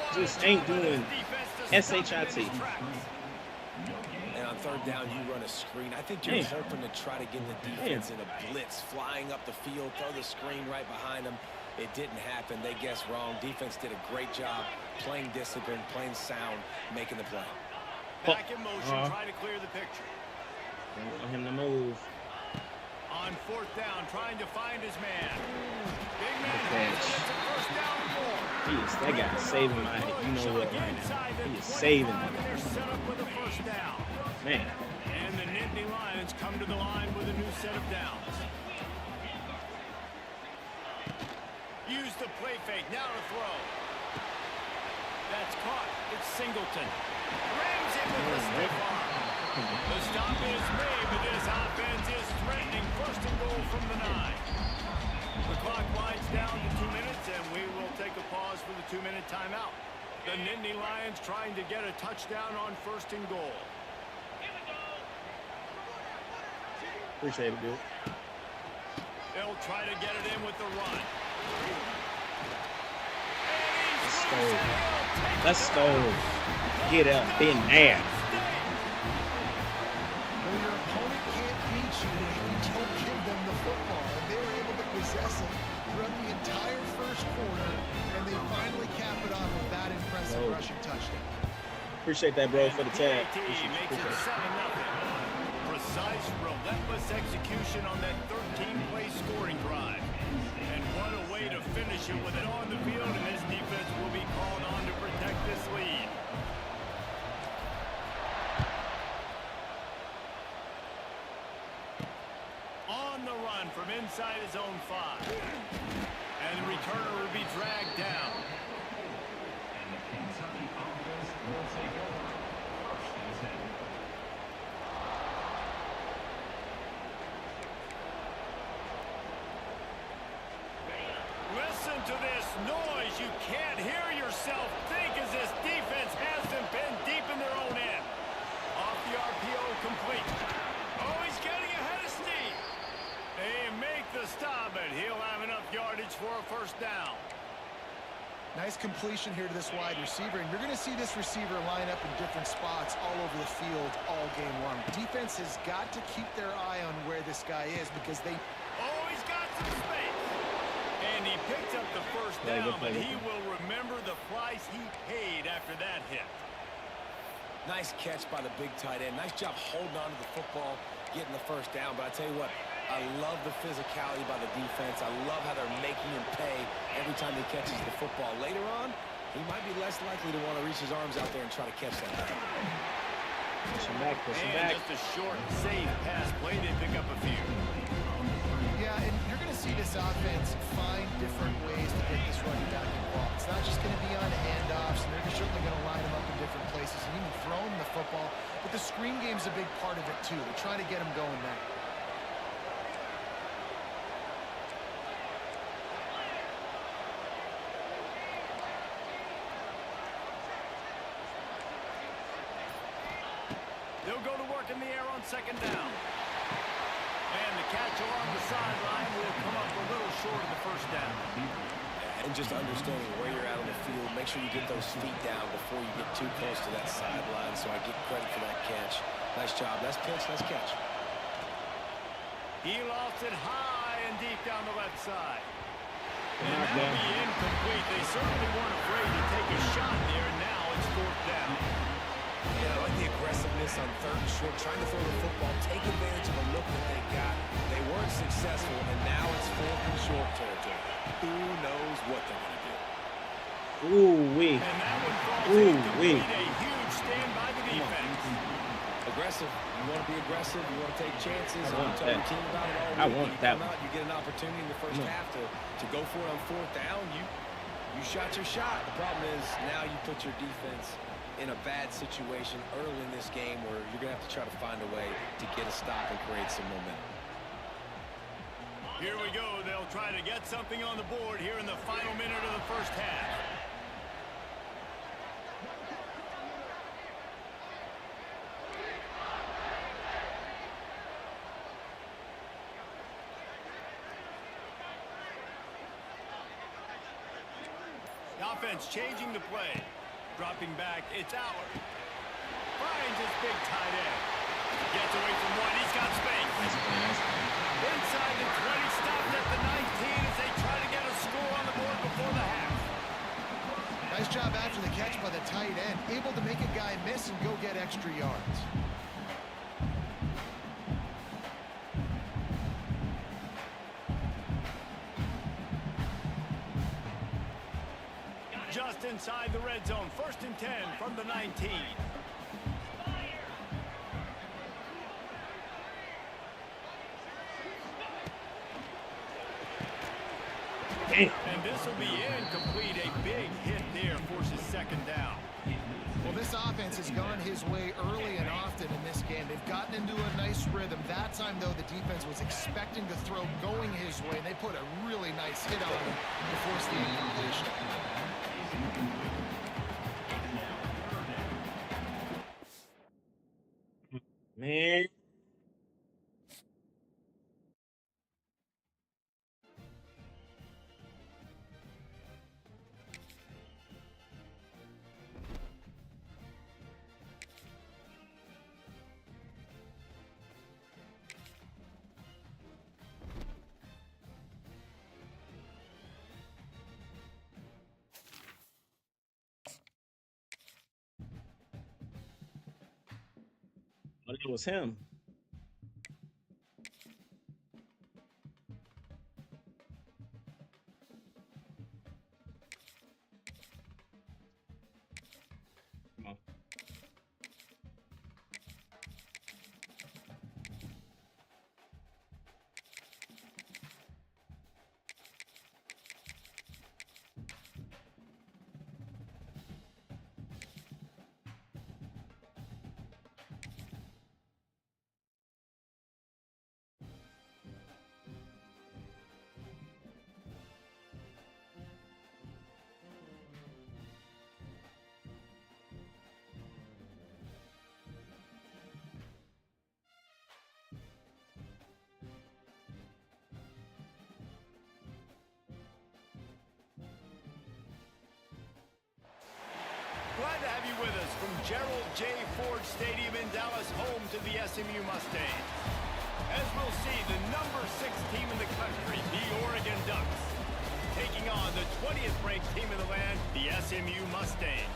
ain't doing SHIT. And on 3rd down, you run a screen. I think you're hoping to try to get the defense in a blitz, flying up the field, throw the screen right behind them. It didn't happen. They guessed wrong. Defense did a great job playing discipline, playing sound, making the play. Back in motion, trying to clear the picture. Don't want him to move. On 4th down, trying to find his man. Big man has it. It's a 1st down and more. That guy's saving my head. You know what right now. He is saving me. They're set up with a 1st down. Man. And the Nittany Lions come to the line with a new set of downs. Use the play fake. Now to throw. That's caught. It's Singleton. Rams him with the stiff arm. The stop is made, but this offense is threatening. First and goal from the 9. The clock winds down to 2 minutes, and we will take a pause for the 2-minute timeout. The Nittany Lions trying to get a touchdown on first and goal. Appreciate it, dude. They'll try to get it in with the run. Let's go. Get up in there. When your opponent can't beat you, you don't give them the football. And they were able to possess it throughout the entire first quarter, and they finally cap it off with that impressive rushing touchdown. Appreciate that, bro, for the tag. Makes it 7-0. Precise, relentless execution on that 13-play scoring drive. And what a way to finish it with it on the field, and this defense will be called on to protect this lead. On the run from inside his own 5. And the returner will be dragged down. And the Kentucky offense will take over. First and 10. Listen to this noise. You can't hear yourself think as this defense has them pinned deep in their own end. Off the RPO, complete. Oh, he's getting ahead of steam. They make the stop, but he'll have enough yardage for a first down. Nice completion here to this wide receiver, and you're going to see this receiver line up in different spots all over the field all game long. Defense has got to keep their eye on where this guy is because they... Oh, he's got some space. And he picked up the first down, but he will remember the price he paid after that hit. Nice catch by the big tight end. Nice job holding on to the football, getting the first down. But I tell you what, I love the physicality by the defense. I love how they're making him pay every time he catches the football. Later on, he might be less likely to want to reach his arms out there and try to catch that ball. Push him back, push him And back. just a short, safe pass play. They pick up a few. Yeah, and you're going to see this offense find different ways to get this running back involved. It's not just going to be on handoffs, and they're certainly going to line him up in different places and even throw him the football. But the screen game's a big part of it, too. They're trying to get him going there. They'll go to work in the air on second down. And the catch along the sideline will come up a little short of the first down. And just understanding where you're at on the field, make sure you get those feet down before you get too close to that sideline, so I get credit for that catch. Nice job. Nice pitch, nice catch. He lost it high and deep down the left side. And that'll be incomplete. They certainly weren't afraid to take a shot there, and now it's fourth down. Yeah, I like the aggressiveness on third and short, trying to throw the football, take advantage of a look that they got. They weren't successful, and now it's fourth and short territory. Who knows what they're going to do? Ooh-wee. And that one falls Ooh-wee. incomplete. A huge stand by the defense. Aggressive. You want to be aggressive. You want to take chances. I want tell your that. team about it all I week. want You that come one. out, you get an opportunity in the first half to go for it on fourth down. You shot your shot. The problem is now you put your defense in a bad situation early in this game where you're going to have to try to find a way to get a stop and create some momentum. Here we go. They'll try to get something on the board here in the final minute of the first half. The offense changing the play. Dropping back, it's Howard. Finds his big tight end. Gets away from one, he's got space. Inside the 20, stopped at the 19 as they try to get a score on the board before the half. Nice job after the catch by the tight end. Able to make a guy miss and go get extra yards. Just inside the red zone. First and 10 from the 19. And this will be incomplete. A big hit there forces second down. Well, this offense has gone his way early and often in this game. They've gotten into a nice rhythm. That time, though, the defense was expecting the throw going his way, and they put a really nice hit on him to force the incompletion. Man. But it was him. Come on. Glad to have you with us from Gerald J. Ford Stadium in Dallas, home to the SMU Mustangs. As we'll see, the number 6 team in the country, the Oregon Ducks, taking on the 20th ranked team in the land, the SMU Mustangs.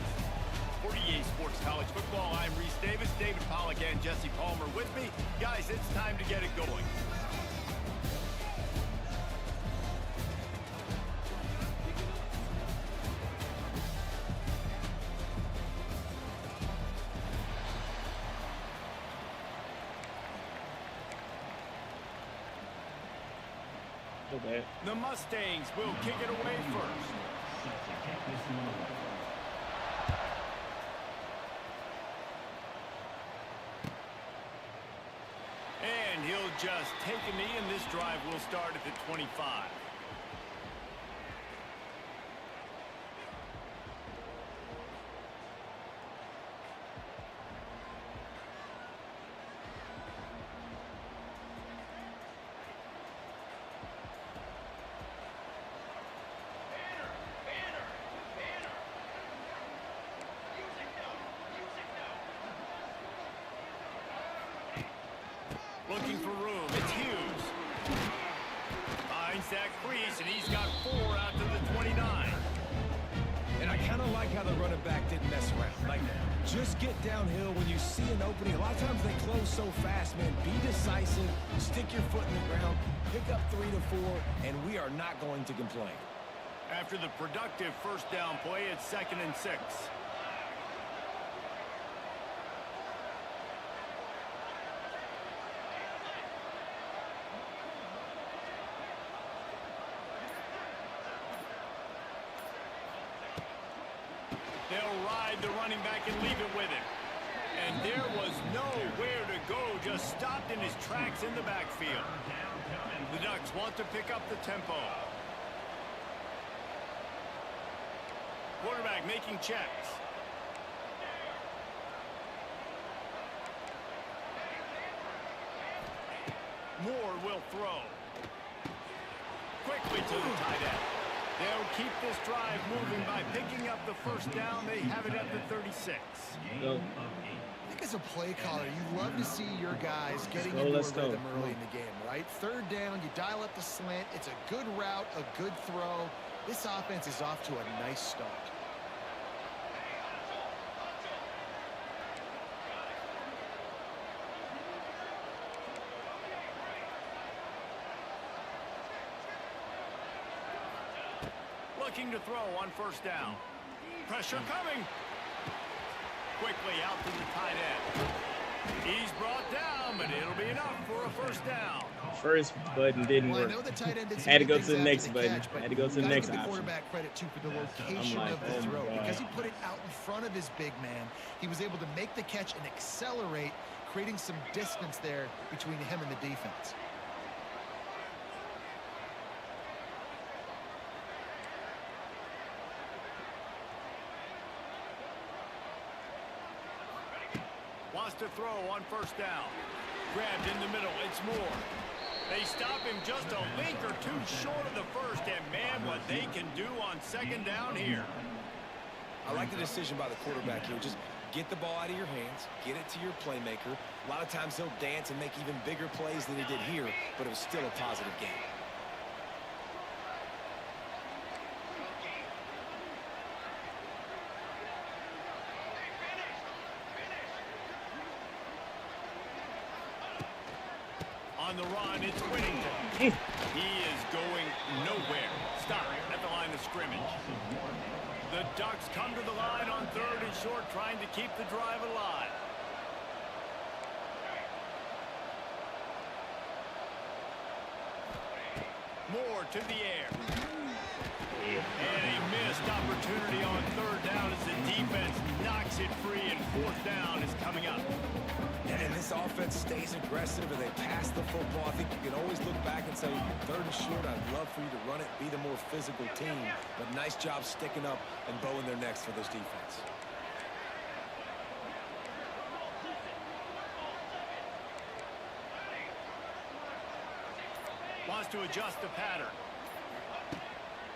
For EA Sports College Football, I'm Reese Davis, David Pollack and Jesse Palmer with me. Guys, it's time to get it going. Okay. The Mustangs will kick it away first. And he'll just take a knee, and this drive will start at the 25. Looking for room. It's Hughes. Finds that crease, and he's got 4 out to the 29. And I kind of like how the running back didn't mess around. Like, just get downhill when you see an opening. A lot of times they close so fast, man. Be decisive, stick your foot in the ground, pick up 3 to 4, and we are not going to complain. After the productive first down play, it's 2nd and 6. They'll ride the running back and leave it with him. And there was nowhere to go, just stopped in his tracks in the backfield. The Ducks want to pick up the tempo. Quarterback making checks. Moore will throw. Quickly to the tight end. They'll keep this drive moving by picking up the first down. They have it at the 36. Go. I think as a play caller, you love to see your guys getting into a rhythm early in the game, right? 3rd down, you dial up the slant. It's a good route, a good throw. This offense is off to a nice start. Looking to throw on first down. Pressure coming. Quickly out to the tight end. He's brought down, but it'll be enough for a first down. First button didn't Well, I work. know the tight end did some Had to good go things to the after next the button. catch, but Had to go to the gotta next give the option. quarterback credit too for the location like, of the oh my throw. God. Because he put it out in front of his big man, he was able to make the catch and accelerate, creating some distance there between him and the defense. Wants to throw on first down. Grabbed in the middle. It's Moore. They stop him just a link or two short of the first, and man, what they can do on second down here. I like the decision by the quarterback here. Just get the ball out of your hands, get it to your playmaker. A lot of times he'll dance and make even bigger plays than he did here, but it was still a positive game. On the run, it's Whittington. He is going nowhere. Stop at the line of scrimmage. The Ducks come to the line on third and short, trying to keep the drive alive. Moore to the air. And a missed opportunity on third down as the defense knocks it free, and fourth down is coming up. And this offense stays aggressive and they pass the football. I think you can always look back and say, third and short, I'd love for you to run it, be the more physical team. But nice job sticking up and bowing their necks for this defense. Wants to adjust the pattern.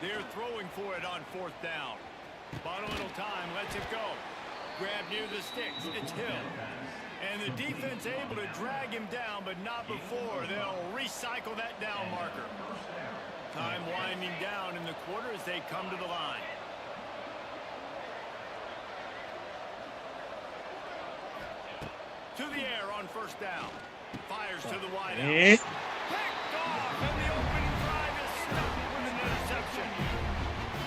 They're throwing for it on fourth down. Bought a little time, lets it go. Grab near the sticks, it's Hill. And the defense able to drag him down, but not before. They'll recycle that down marker. Time winding down in the quarter as they come to the line. To the air on first down. Fires to the wide out. Picked off, and the opening drive is stopped with an interception.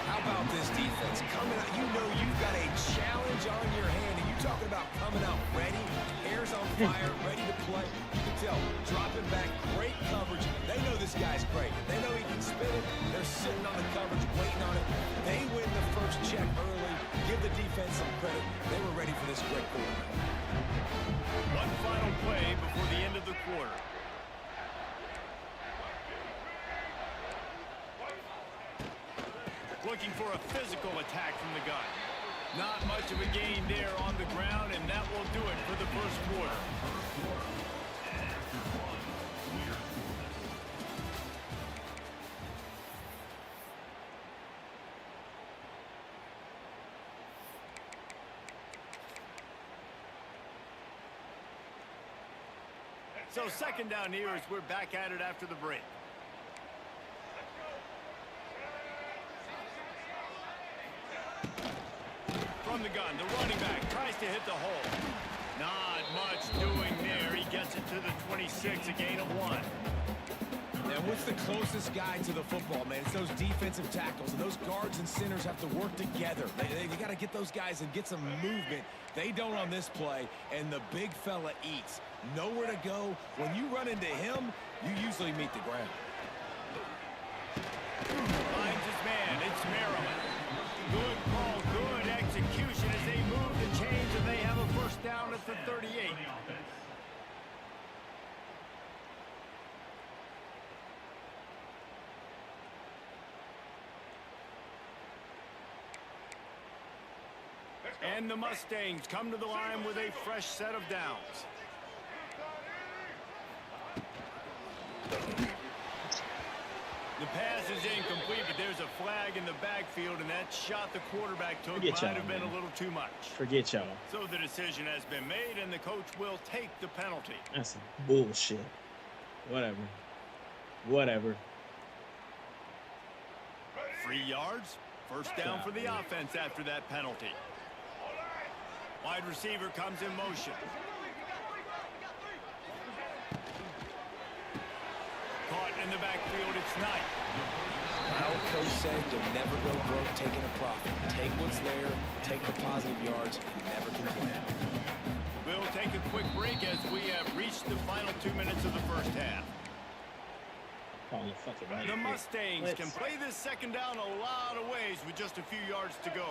How about this defense coming out? You know you've got a challenge on your hand, and you're talking about coming out ready, hairs on fire, ready to play. You can tell, dropping back, great coverage. They know this guy's great. They know he can spin it. They're sitting on the coverage, waiting on it. They win the first check early. Give the defense some credit. They were ready for this great quarterback. One final play before the end of the quarter. Looking for a physical attack from the gun. Not much of a gain there on the ground, and that will do it for the first quarter. So second down here as we're back at it after the break. From the gun, the running back tries to hit the hole. Not much doing there. He gets it to the 26, a gain of 1. Now, what's the closest guy to the football, man? It's those defensive tackles, and those guards and centers have to work together. They got to get those guys and get some movement. They don't on this play, and the big fella eats. Nowhere to go. When you run into him, you usually meet the ground. Finds his man. It's Maryland. Good call, good execution as they move the chains, and they have a first down at the 38. And the Mustangs come to the line with a fresh set of downs. The pass is incomplete, but there's a flag in the backfield, and that shot the quarterback took might have been a little too much. Forget y'all. So the decision has been made, and the coach will take the penalty. That's some bullshit. Whatever. Whatever. 3 yards. First down for the offense after that penalty. Wide receiver comes in motion. Caught in the backfield, it's Knight. Our coach said you'll never go broke taking a profit. Take what's there, take the positive yards, and never complain. We'll take a quick break as we have reached the final 2 minutes of the first half. Call the fucking right. The Mustangs Let's- can play this second down a lot of ways with just a few yards to go.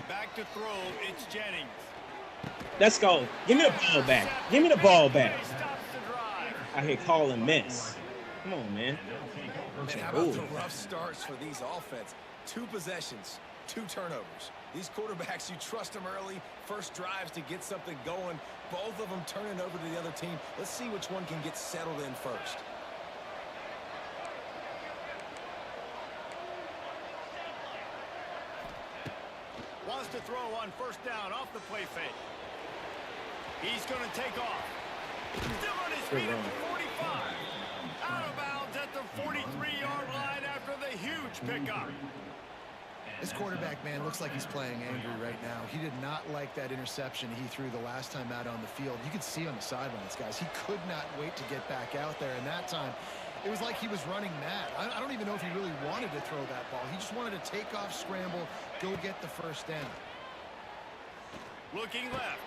Back to throw, it's Jennings. Let's go. Give me the ball back. Give me the ball back. Stops the drive. I hate calling miss. Come on, man. Man, how about the rough starts for these offense? 2 possessions, 2 turnovers. These quarterbacks, you trust them early, first drives to get something going. Both of them turning over to the other team. Let's see which one can get settled in first. Wants to throw on first down off the play fake. He's going to take off. Still on his feet at the 45. Out of bounds at the 43-yard line after the huge pickup. This quarterback, man, looks like he's playing angry right now. He did not like that interception he threw the last time out on the field. You could see on the sidelines, guys. He could not wait to get back out there. And that time, it was like he was running mad. I don't even know if he really wanted to throw that ball. He just wanted to take off, scramble, go get the first down. Looking left.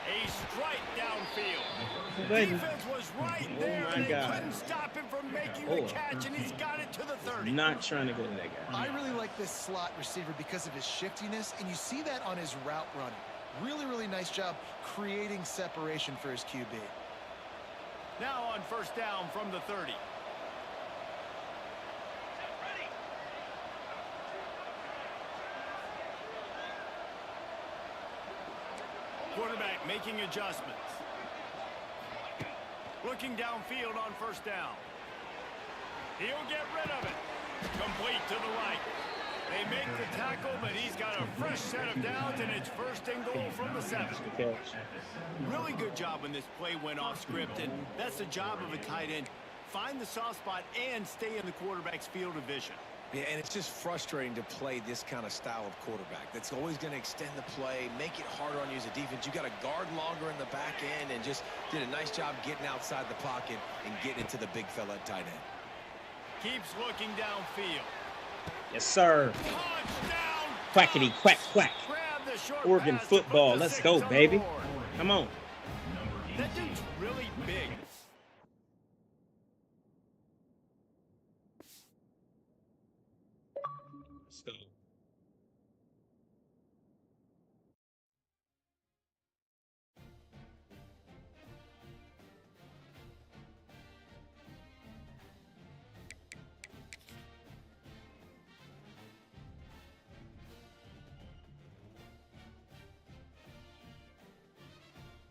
A strike downfield. Baby. Defense was right Oh there, my and they God. couldn't stop him from making Oh. the catch, and he's got it to the 30. Not trying to go to that guy. I really like this slot receiver because of his shiftiness, and you see that on his route running. Really, really nice job creating separation for his QB. Now on first down from the 30. Quarterback making adjustments. Looking downfield on first down. He'll get rid of it. Complete to the right. They make the tackle, but he's got a fresh set of downs, and it's first and goal from the 7. Good catch. Really good job when this play went off script, and that's the job of a tight end. Find the soft spot and stay in the quarterback's field of vision. Yeah, and it's just frustrating to play this kind of style of quarterback. That's always going to extend the play, make it harder on you as a defense. You got to guard longer in the back end, and just did a nice job getting outside the pocket and getting into the big fella at tight end. Keeps looking downfield. Yes, sir. Touchdown! Quackity, quack, quack. Grab the short Oregon pass to put football. the Let's 6 go, on the baby. board. Come on. That dude's really big. Let's go.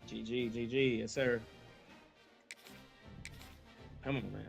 GG, GG, yes, sir. Come on, man.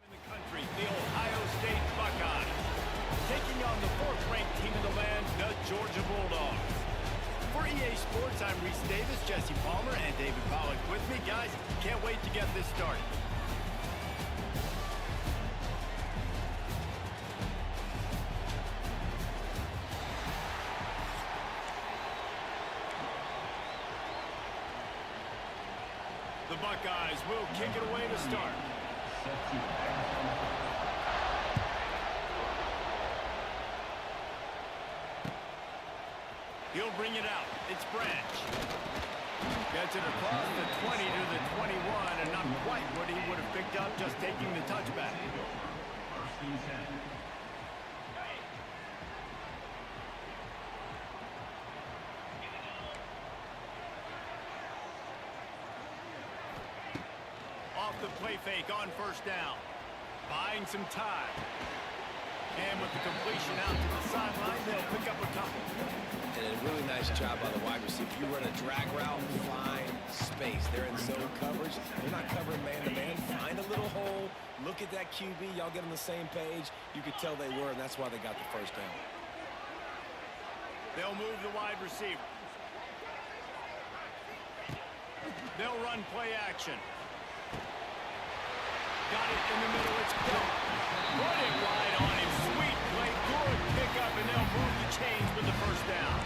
In the country, the Ohio State Buckeyes. Taking on the 4th-ranked team in the land, the Georgia Bulldogs. For EA Sports, I'm Reese Davis, Jesse Palmer, and David Pollack with me. Guys, can't wait to get this started. The Buckeyes will kick it away to start. He'll bring it out. It's Branch. Gets it across the 20 to the 21, and not quite what he would have picked up just taking the touchback. First and 10. Off the play fake on first down. Buying some time. And with the completion out to the sideline, they'll pick up a couple. And a really nice job by the wide receiver. You run a drag route, find space. They're in zone coverage. They're not covering man-to-man. Find a little hole. Look at that QB. Y'all get on the same page. You could tell they were, and that's why they got the first down. They'll move the wide receiver. They'll run play action. Got it in the middle. It's Griff. Run it wide on him. Sweet play. Good pickup, and they'll move the chains with the first down.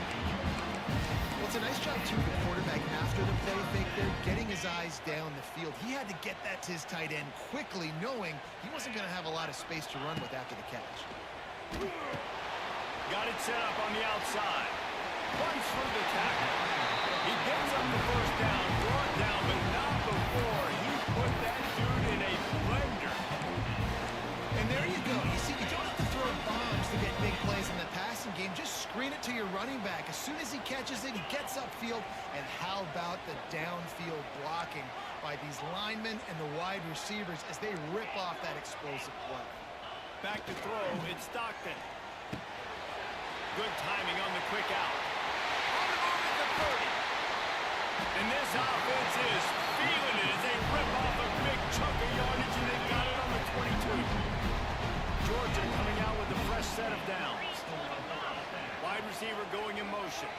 Well, it's a nice job, too, the quarterback after the play fake there, getting his eyes down the field. He had to get that to his tight end quickly, knowing he wasn't going to have a lot of space to run with after the catch. Got it set up on the outside. Runs through the tackle. He gets up the first down, brought down, but not before he put that dude in a blender. And there you go. You see, you don't have to throw bombs to get big plays in the passing game. Just screen it to your running back. As soon as he catches it, he gets upfield. And how about the downfield blocking by these linemen and the wide receivers as they rip off that explosive play. Back to throw, it's Stockton. Good timing on the quick out. On the move at the 30. And this offense is feeling it as they rip off a big chunk of yardage, and they got it on the 22. Georgia coming out with a fresh set of downs. Wide receiver going in motion.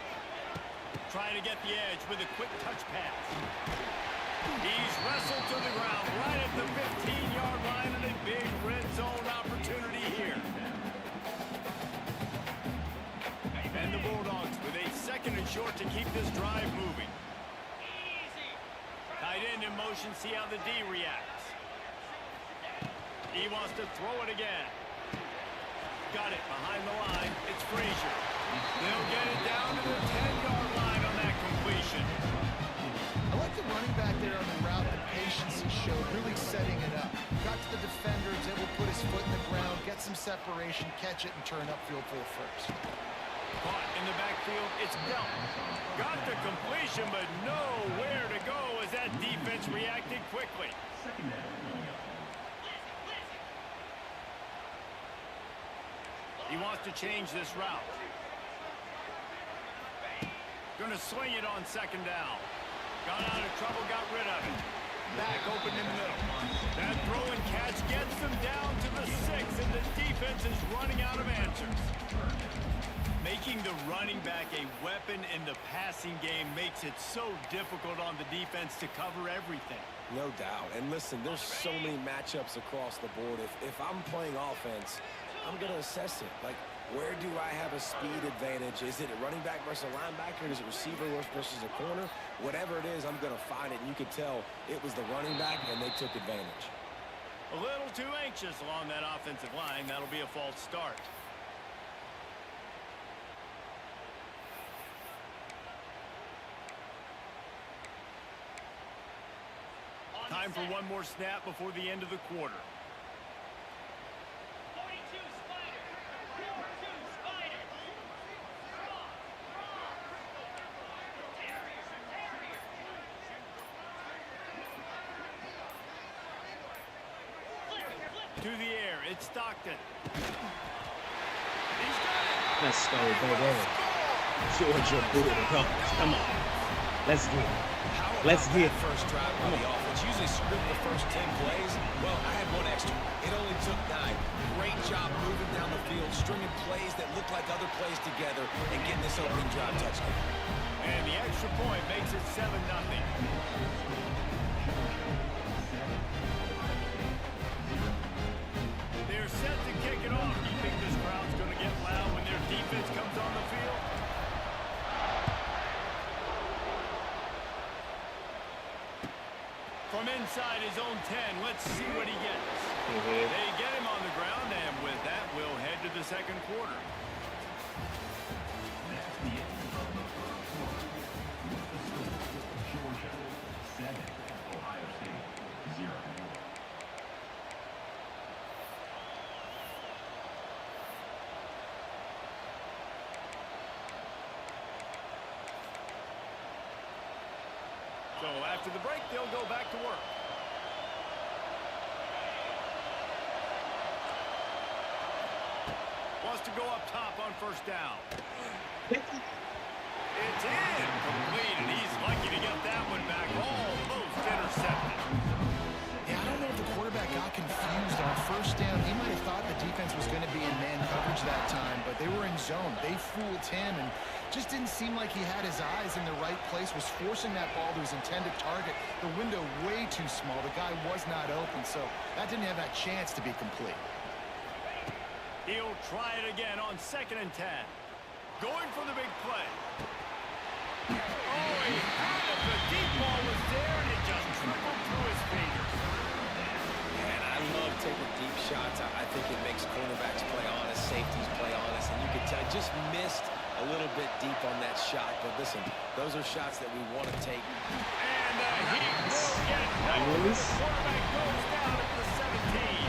Trying to get the edge with a quick touch pass. He's wrestled to the ground right at the 15-yard line, and a big red zone opportunity here. And the Bulldogs with a second and short to keep this drive moving. Tight end in motion, see how the D reacts. He wants to throw it again. Got it behind the line. It's Frazier. They'll get it down to the 10-yard line on that completion. I like the running back there on the route, the patience he showed, really setting it up. Got to the defender, was able to put his foot in the ground, get some separation, catch it, and turn upfield for the first. Caught in the backfield, it's Belt. Got the completion, but nowhere to go as that defense reacted quickly. He wants to change this route. Going to swing it on second down. Got out of trouble, got rid of it. Back open in the middle. That throw and catch gets them down to the 6, and the defense is running out of answers. Making the running back a weapon in the passing game makes it so difficult on the defense to cover everything. No doubt. And listen, there's so many matchups across the board. If I'm playing offense, I'm going to assess it. Like, where do I have a speed advantage? Is it a running back versus a linebacker? Is it receiver versus a corner? Whatever it is, I'm going to find it. And you could tell it was the running back, and they took advantage. A little too anxious along that offensive line. That'll be a false start. Time for one more snap before the end of the quarter. 42 Spider. 42 Spider. To the air, it's Stockton. He's got it. Let's go, baby. Georgia Bulldogs. Come on. Let's get it. Let's get it. First drive by the offense. Usually script the first 10 plays. Well, I had one extra. It only took 9. Great job moving down the field, stringing plays that look like other plays together, and getting this opening drive touchdown. And the extra point makes it 7-0. They're set to kick it off. Do you think this crowd's going to get loud when their defense comes on the field? From inside his own 10, let's see what he gets. They get him on the ground, and with that, we'll head to the second quarter. That's the end of the first quarter. The score, Georgia 7, Ohio State 0. So after the break, they'll go back to work. wants to go up top on first down. It's incomplete, and he's lucky to get that one back. Almost intercepted. Yeah, I don't know if the quarterback got confused on first down. He might have thought the defense was going to be in man coverage that time, but they were in zone. They fooled him and just didn't seem like he had his eyes in the right place, was forcing that ball to his intended target. The window way too small. The guy was not open, so that didn't have that chance to be complete. He'll try it again on 2nd and 10. Going for the big play. Oh, he had it. The deep ball was there, and it just trickled through his fingers. Man, I love taking deep shots. I think it makes cornerbacks play honest, safeties play honest, and you can tell just missed a little bit deep on that shot. But listen, those are shots that we want to take. And he will get it. The quarterback goes down at the 17.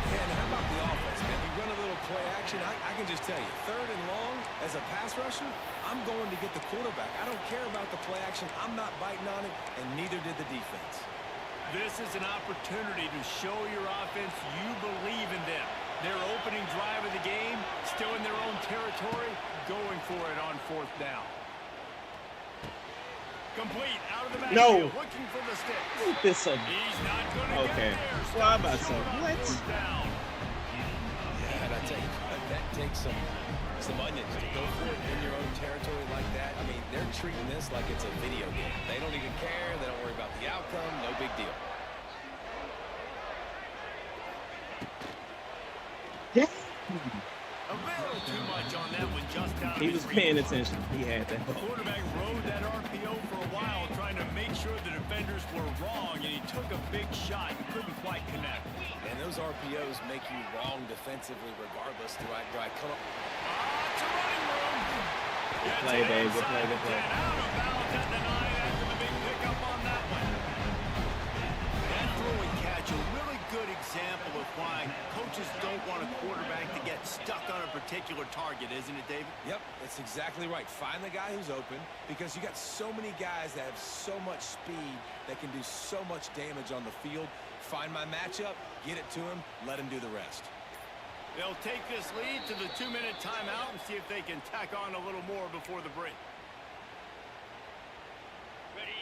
Man, how about the offense, man? We run a little play action. I can just tell you, 3rd and long, as a pass rusher, I'm going to get the quarterback. I don't care about the play action. I'm not biting on it, and neither did the defense. This is an opportunity to show your offense you believe in them. Their opening drive of the game, still in their own territory, going for it on 4th down. Complete, out of the backfield, looking for the stick. This up. He's not going to Okay. get there. Well, I'm about to say, what? Down. Yeah, and I tell you, that takes some onions to go for it in your own territory like that. I mean, they're treating this like it's a video game. They don't even care. They don't worry about the outcome. No big deal. A little too much on that one, just out of He his was reach. paying attention. He had that. The quarterback rode that RPO for a while, trying to make sure the defenders were wrong, and he took a big shot and couldn't quite connect. And those RPOs make you wrong defensively regardless. Do I come up? It's a running room. Good play, babe. Good play, good play. Out of bounds at the 9 after the big pickup on that one. That throw and catch, a really good example of why coaches don't want a quarterback to get stuck on a particular target, isn't it, David? Yep, that's exactly right. Find the guy who's open because you got so many guys that have so much speed that can do so much damage on the field. Find my matchup, get it to him, let him do the rest. They'll take this lead to the 2-minute timeout and see if they can tack on a little more before the break.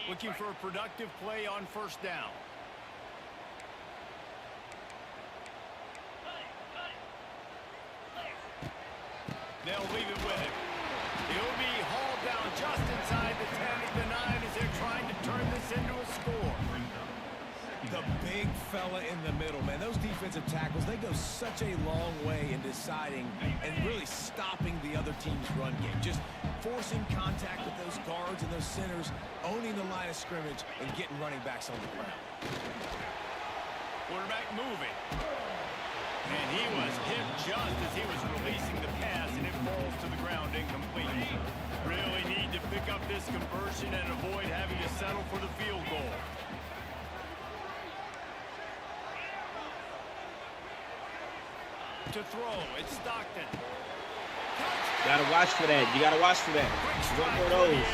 Looking for a productive play on first down. They'll leave it with him. He'll be hauled down just inside the 10 at the 9 as they're trying to turn this into a score. The big fella in the middle, man. Those defensive tackles, they go such a long way in deciding and really stopping the other team's run game. Just forcing contact with those guards and those centers, owning the line of scrimmage, and getting running backs on the ground. Quarterback moving. And he was hit just as he was releasing the pass, and it falls to the ground incomplete. Really need to pick up this conversion and avoid having to settle for the field goal. To throw, it's Stockton. You gotta watch for that. You gotta watch for that. Look for those.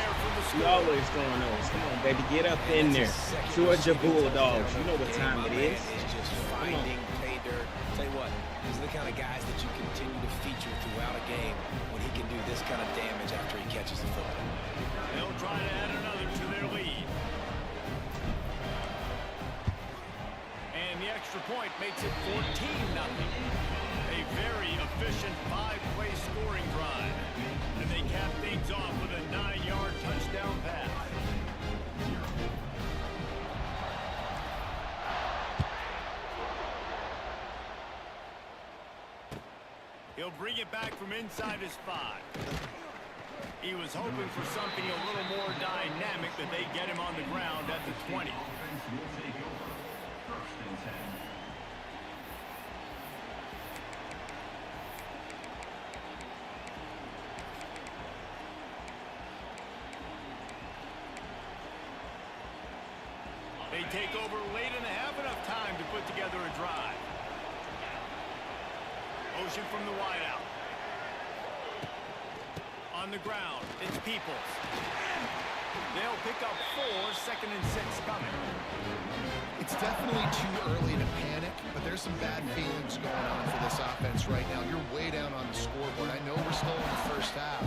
You always throwing those. Come on, baby. Get up in there. Georgia Bulldogs. You know what time it is. It's just finding pay dirt. Tell you what, these are the kind of guys that you continue to feature throughout a game when he can do this kind of damage after he catches the football. They'll try to add another to their lead. And the extra point makes it 14-0. A very efficient 5-play scoring drive. And they cap things off with a 9-yard touchdown pass. He'll bring it back from inside his 5. He was hoping for something a little more dynamic, but they get him on the ground at the 20. Offense will take over. 1st and 10. They take over late and they have enough time to put together a drive. Motion from the wideout. On the ground, it's Peoples. They'll pick up 4, 2nd and 6 coming. It's definitely too early to panic, but there's some bad feelings going on for this offense right now. You're way down on the scoreboard. I know we're still in the first half,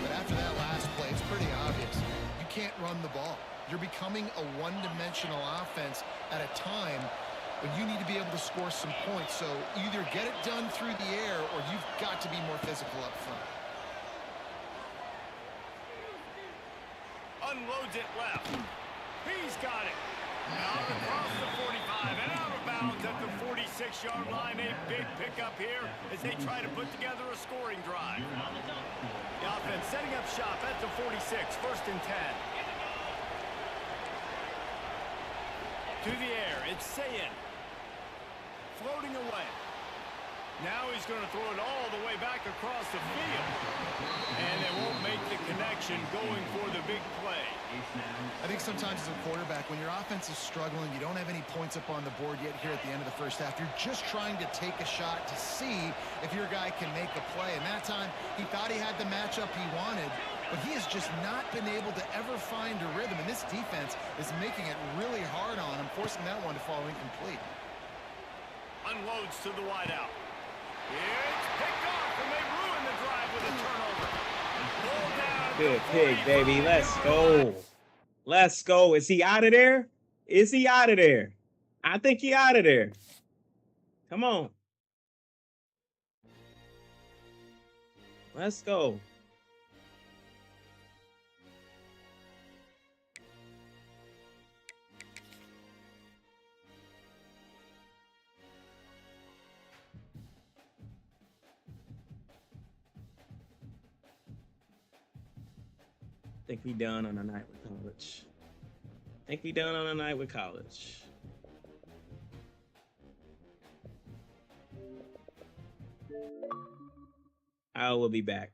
but after that last play, it's pretty obvious. You can't run the ball. You're becoming a one-dimensional offense at a time when you need to be able to score some points. So either get it done through the air or you've got to be more physical up front. Unloads it left. He's got it. Out across the 45 and out of bounds at the 46-yard line. A big pickup here as they try to put together a scoring drive. The offense setting up shop at the 46, 1st and 10. To the air, it's Sayin. Floating away. Now he's going to throw it all the way back across the field. And they won't make the connection going for the big play. I think sometimes as a quarterback, when your offense is struggling, you don't have any points up on the board yet here at the end of the first half. You're just trying to take a shot to see if your guy can make a play. And that time, he thought he had the matchup he wanted, but he has just not been able to ever find a rhythm. And this defense is making it really hard on him, forcing that one to fall incomplete. Unloads to the wideout. It's picked off, and they ruin the drive with a turnover. Ball down. Good pick, baby. Let's go. Let's go. Is he out of there? Is he out of there? I think he out of there. Come on. Let's go. Think we done on a night with college. Think we done on a night with college. I will be back.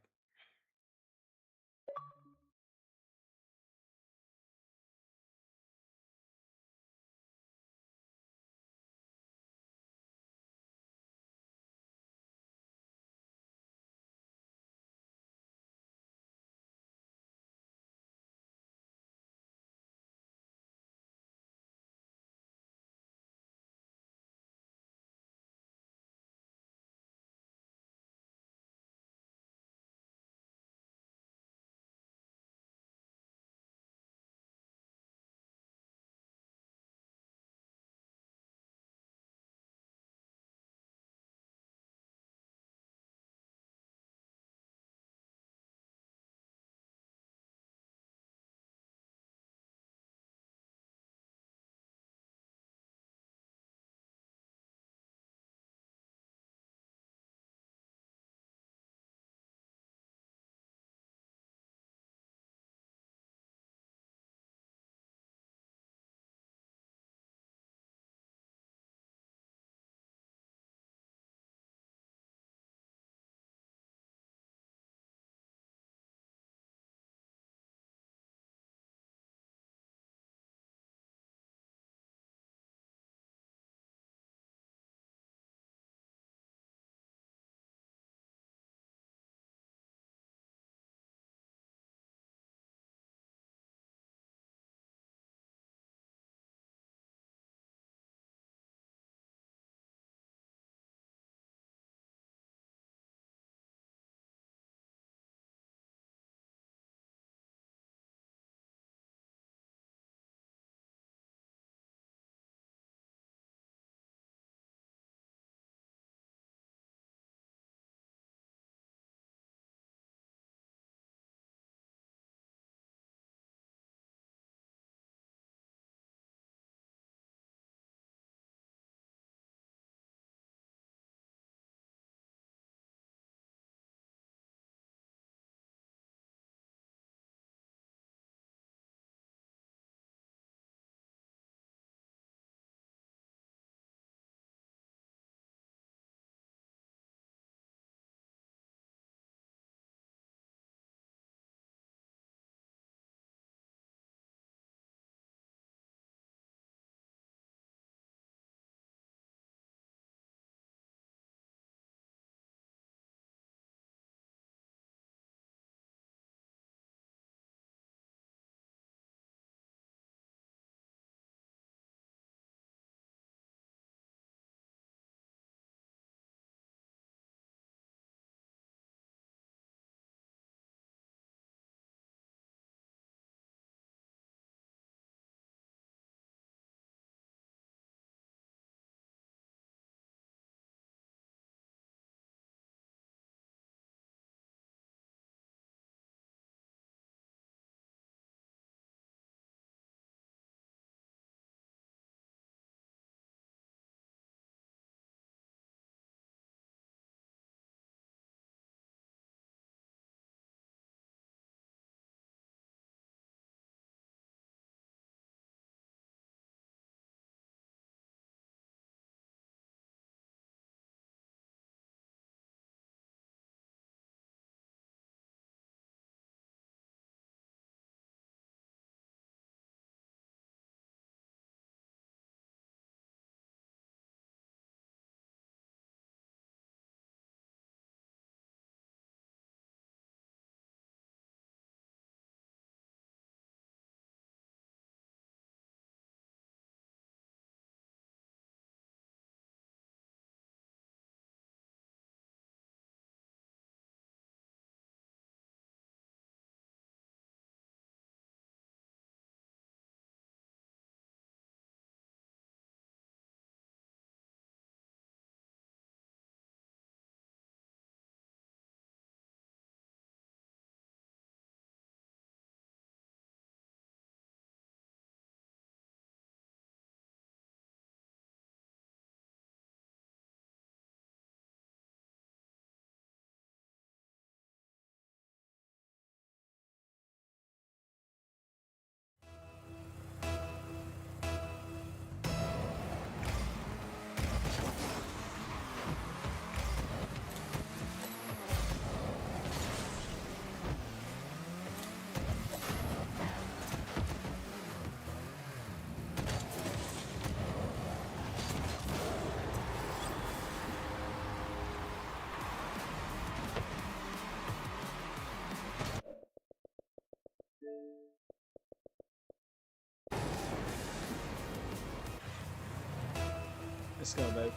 Let's go, baby.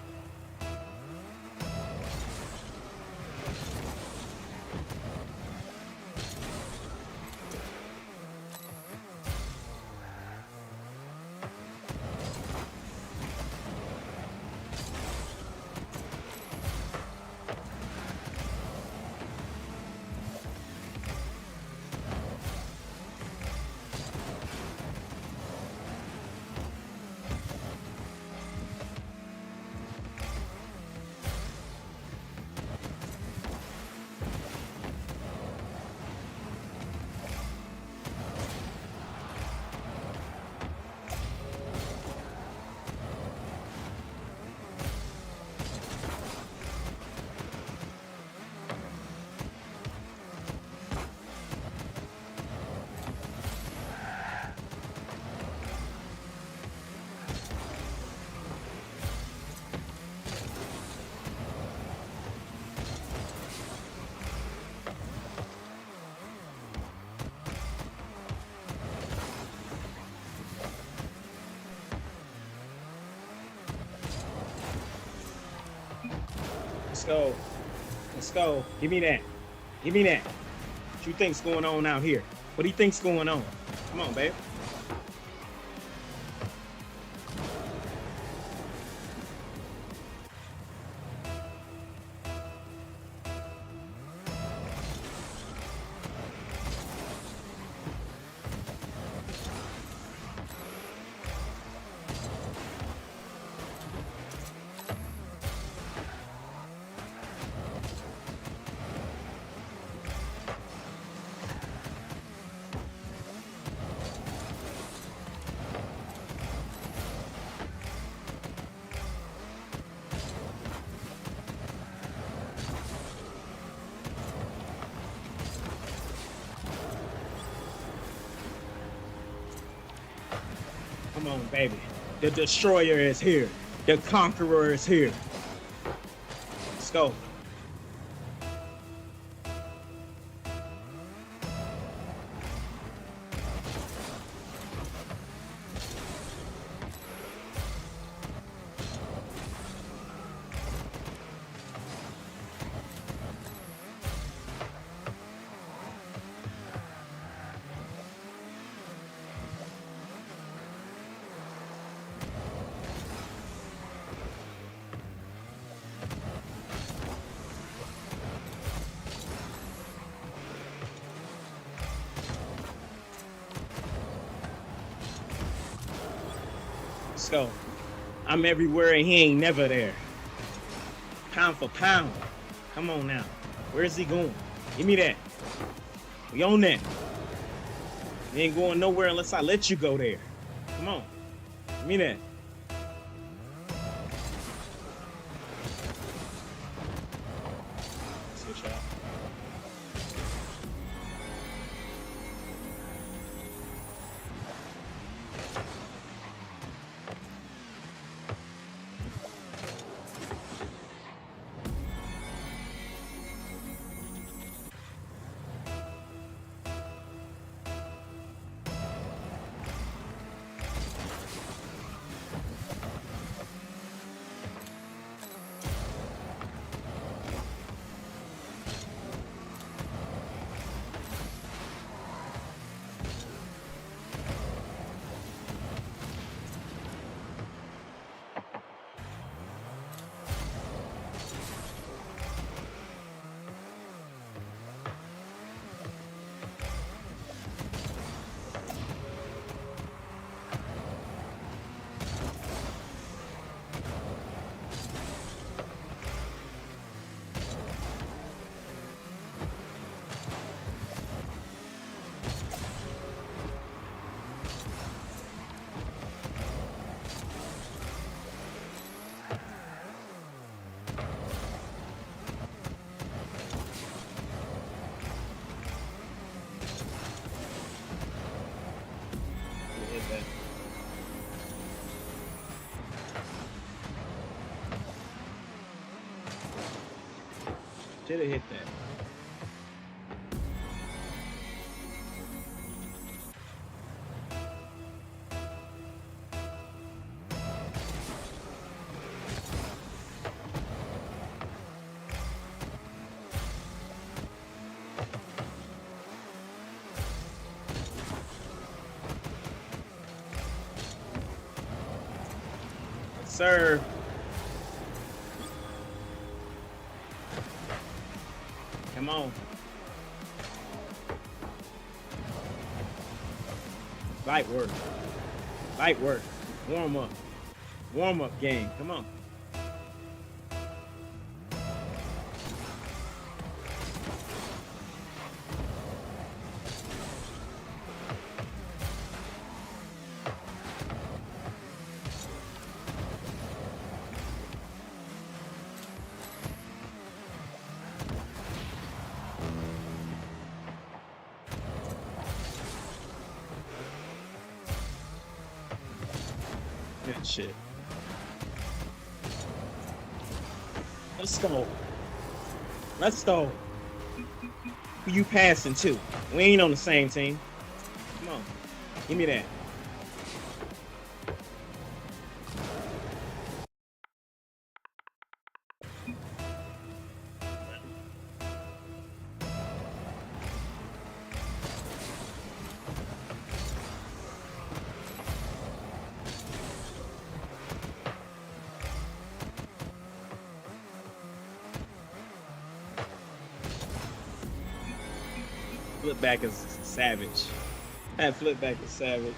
Let's go. Let's go. Give me that. Give me that. What you think's going on out here? What do you think's going on? Come on, babe. Come on, baby. The destroyer is here. The conqueror is here. Let's go. Let's go. I'm everywhere and he ain't never there. Pound for pound. Come on now. Where's he going? Give me that. We on that. You ain't going nowhere unless I let you go there. Come on. Give me that. Switch out. Should have hit that. sir. Come on. Light work. Light work. Warm up. Warm up game. Come on. Good shit. Let's go. Let's go. Who you passing to? We ain't on the same team. Come on. Give me that. Flip back is savage. That flip back is savage.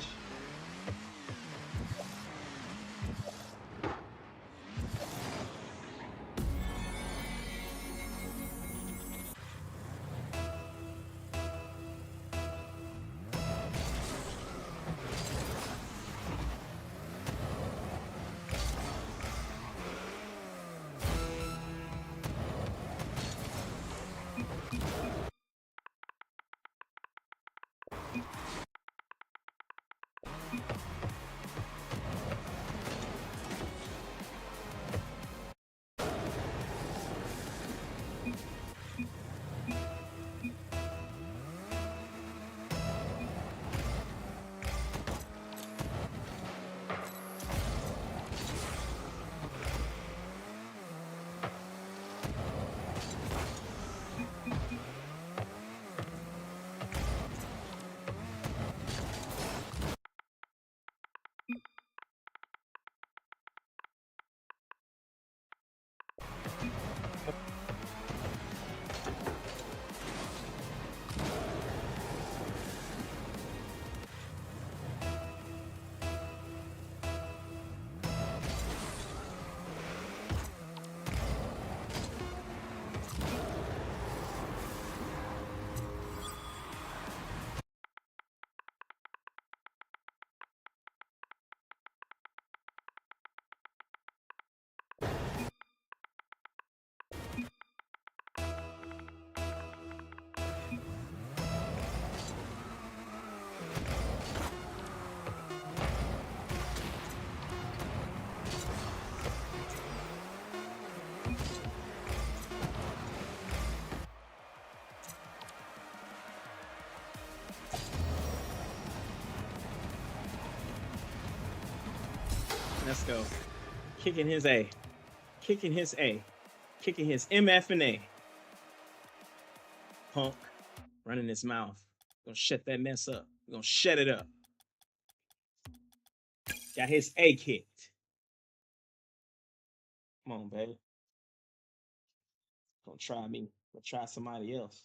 Let's go. Kicking his A. Kicking his A. Kicking his MF and A. Punk. Running his mouth. Gonna shut that mess up. Gonna shut it up. Got his A kicked. Come on, baby. Gonna try me. Gonna try somebody else.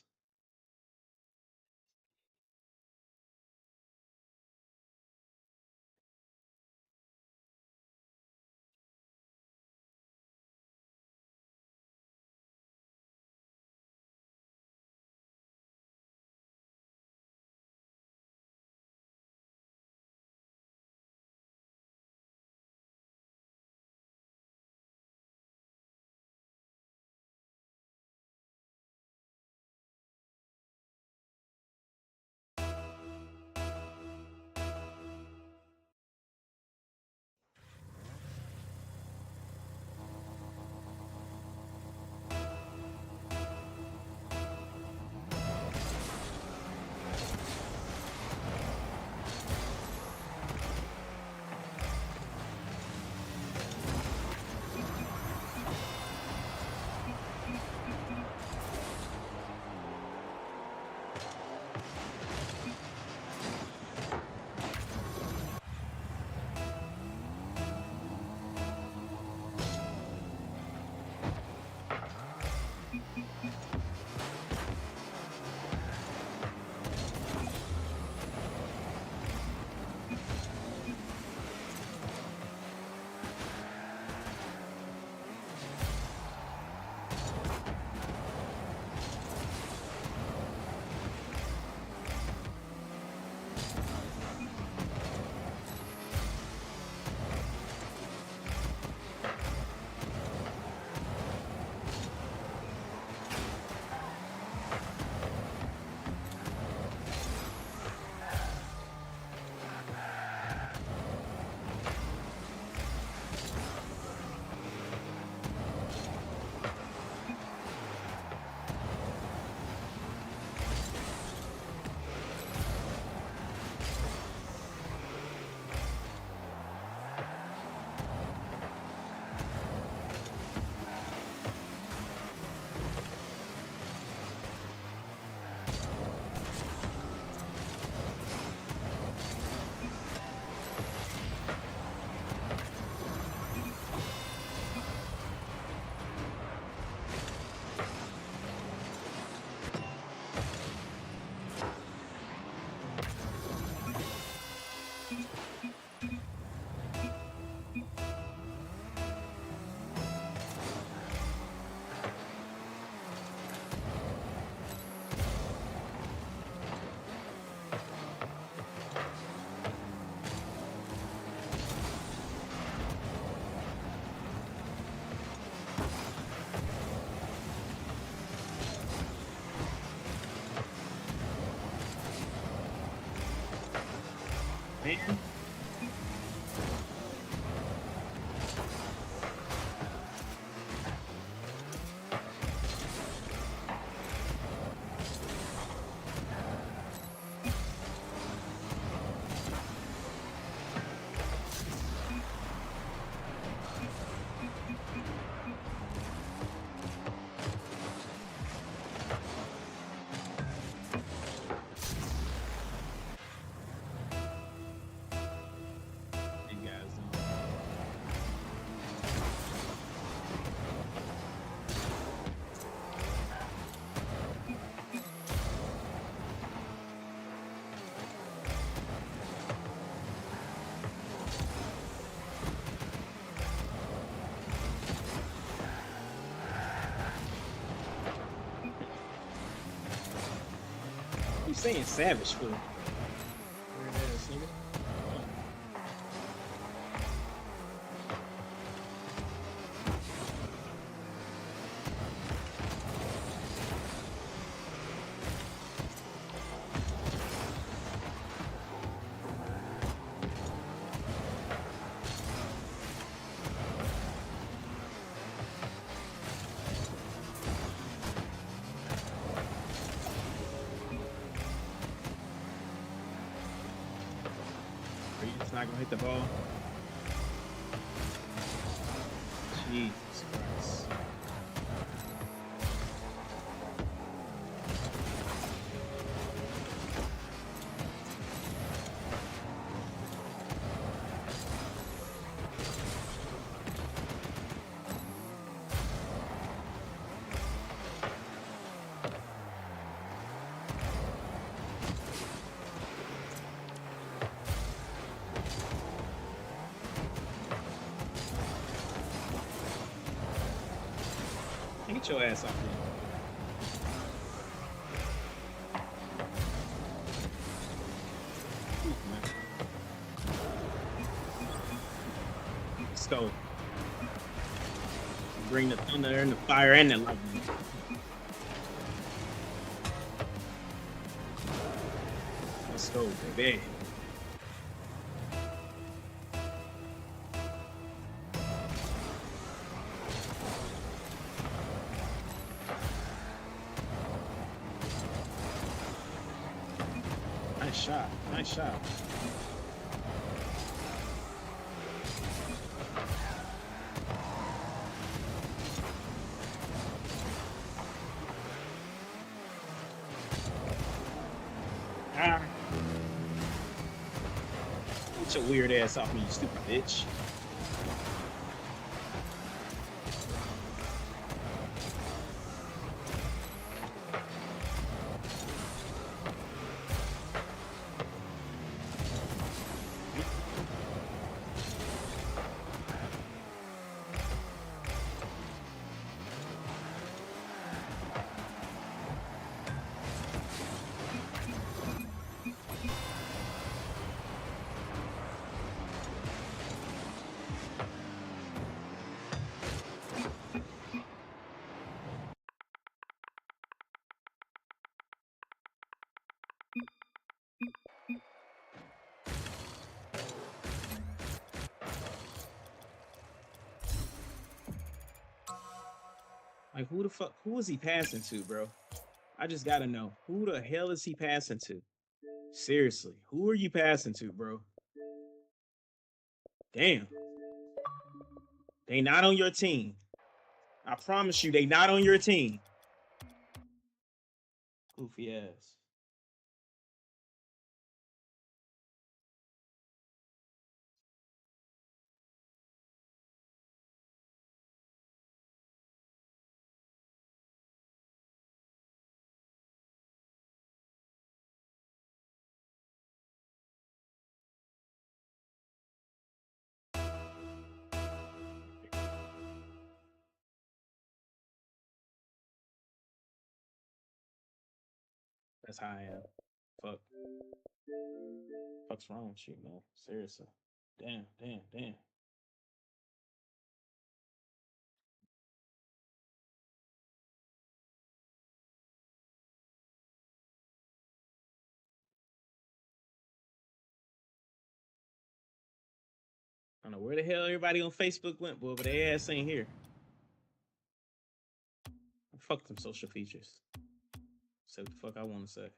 Man. You guys don't. You saying savage for? Weird ass nigga. Are you just not gonna hit the ball? Jesus Christ. Hey, get your ass off here. Ooh, man. Let's go. Bring the thunder and the fire and the lightning. Let's go, baby. Nice shot. Nice shot. Ah. Get your weird ass off me, you stupid bitch. Like, who the fuck? Who is he passing to, bro? I just gotta know. Who the hell is he passing to? Seriously, who are you passing to, bro? Damn. They not on your team. I promise you, they not on your team. Goofy ass. That's how I am. Fuck. Fuck's wrong with you, man? Seriously. Damn, damn, damn. I don't know where the hell everybody on Facebook went, boy, but they ass ain't here. Fuck them social features. Say what the fuck I want to say.